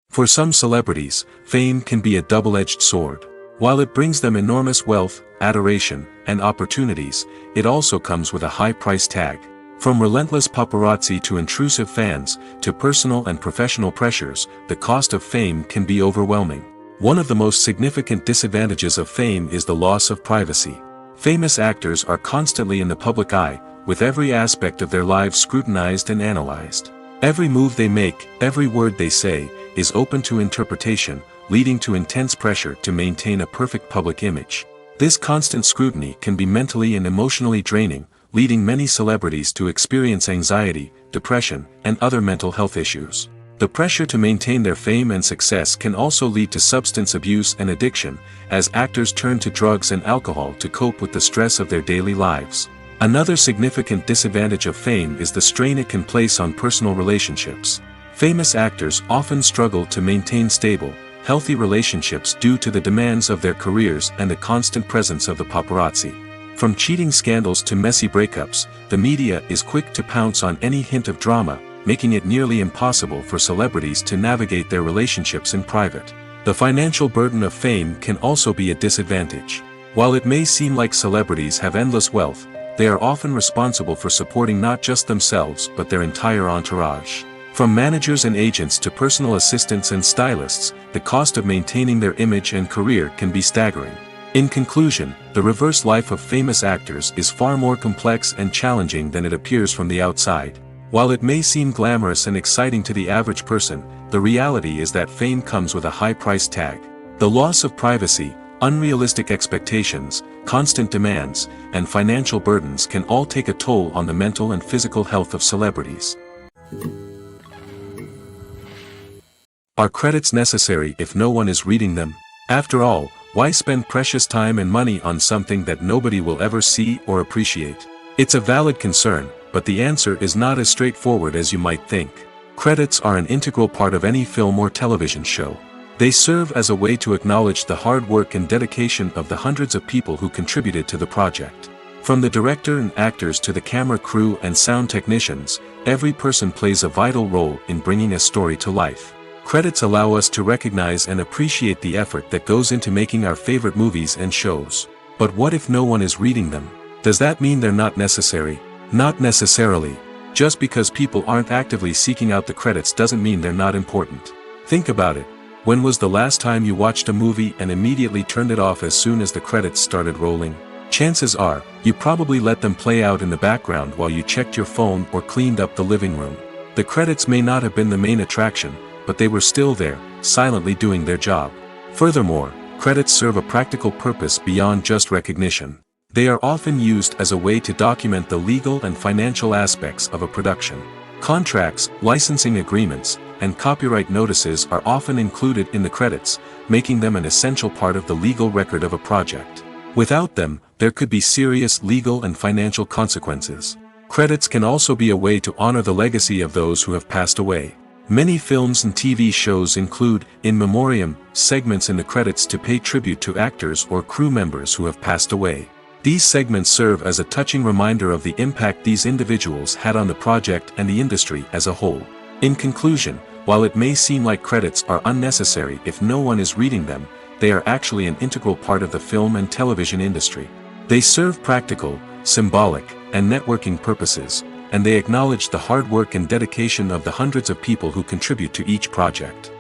For some celebrities, fame can be a double-edged sword. While it brings them enormous wealth, adoration, and opportunities, it also comes with a high price tag. From relentless paparazzi to intrusive fans, to personal and professional pressures, the cost of fame can be overwhelming. One of the most significant disadvantages of fame is the loss of privacy. Famous actors are constantly in the public eye, with every aspect of their lives scrutinized and analyzed. Every move they make, every word they say, is open to interpretation, leading to intense pressure to maintain a perfect public image. This constant scrutiny can be mentally and emotionally draining, leading many celebrities to experience anxiety, depression, and other mental health issues. The pressure to maintain their fame and success can also lead to substance abuse and addiction, as actors turn to drugs and alcohol to cope with the stress of their daily lives. Another significant disadvantage of fame is the strain it can place on personal relationships. Famous actors often struggle to maintain stable, healthy relationships due to the demands of their careers and the constant presence of the paparazzi. From cheating scandals to messy breakups, the media is quick to pounce on any hint of drama, making it nearly impossible for celebrities to navigate their relationships in private. The financial burden of fame can also be a disadvantage. While it may seem like celebrities have endless wealth, they are often responsible for supporting not just themselves but their entire entourage. From managers and agents to personal assistants and stylists, the cost of maintaining their image and career can be staggering. In conclusion, the reverse life of famous actors is far more complex and challenging than it appears from the outside. While it may seem glamorous and exciting to the average person, the reality is that fame comes with a high price tag. The loss of privacy, unrealistic expectations, constant demands, and financial burdens can all take a toll on the mental and physical health of celebrities. Are credits necessary if no one is reading them? After all, why spend precious time and money on something that nobody will ever see or appreciate? It's a valid concern, but the answer is not as straightforward as you might think. Credits are an integral part of any film or television show. They serve as a way to acknowledge the hard work and dedication of the hundreds of people who contributed to the project. From the director and actors to the camera crew and sound technicians, every person plays a vital role in bringing a story to life. Credits allow us to recognize and appreciate the effort that goes into making our favorite movies and shows. But what if no one is reading them? Does that mean they're not necessary? Not necessarily. Just because people aren't actively seeking out the credits doesn't mean they're not important. Think about it. When was the last time you watched a movie and immediately turned it off as soon as the credits started rolling? Chances are, you probably let them play out in the background while you checked your phone or cleaned up the living room. The credits may not have been the main attraction, but they were still there, silently doing their job. Furthermore, credits serve a practical purpose beyond just recognition. They are often used as a way to document the legal and financial aspects of a production. Contracts, licensing agreements, and copyright notices are often included in the credits, making them an essential part of the legal record of a project. Without them, there could be serious legal and financial consequences. Credits can also be a way to honor the legacy of those who have passed away. Many films and TV shows include, in memoriam, segments in the credits to pay tribute to actors or crew members who have passed away. These segments serve as a touching reminder of the impact these individuals had on the project and the industry as a whole. In conclusion, while it may seem like credits are unnecessary if no one is reading them, they are actually an integral part of the film and television industry. They serve practical, symbolic, and networking purposes, and they acknowledge the hard work and dedication of the hundreds of people who contribute to each project.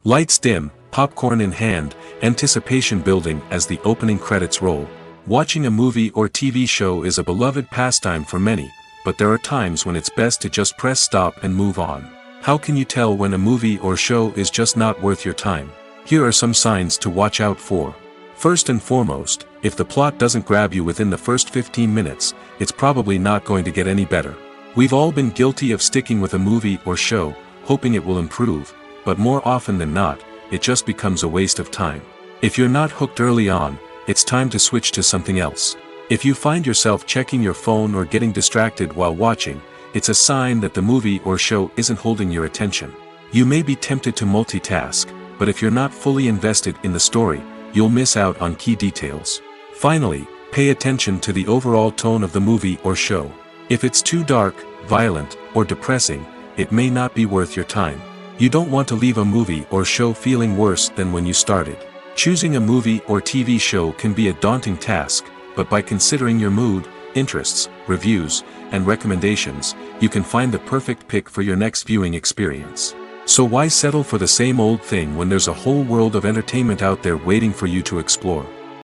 Lights dim, popcorn in hand, anticipation building as the opening credits roll. Watching a movie or TV show is a beloved pastime for many, but there are times when it's best to just press stop and move on. How can you tell when a movie or show is just not worth your time? Here are some signs to watch out for. First and foremost, if the plot doesn't grab you within the first 15 minutes, it's probably not going to get any better. We've all been guilty of sticking with a movie or show, hoping it will improve, but more often than not, it just becomes a waste of time. If you're not hooked early on, it's time to switch to something else. If you find yourself checking your phone or getting distracted while watching, it's a sign that the movie or show isn't holding your attention. You may be tempted to multitask, but if you're not fully invested in the story, you'll miss out on key details. Finally, pay attention to the overall tone of the movie or show. If it's too dark, violent, or depressing, it may not be worth your time. You don't want to leave a movie or show feeling worse than when you started. Choosing a movie or TV show can be a daunting task, but by considering your mood, interests, reviews, and recommendations, you can find the perfect pick for your next viewing experience. So why settle for the same old thing when there's a whole world of entertainment out there waiting for you to explore?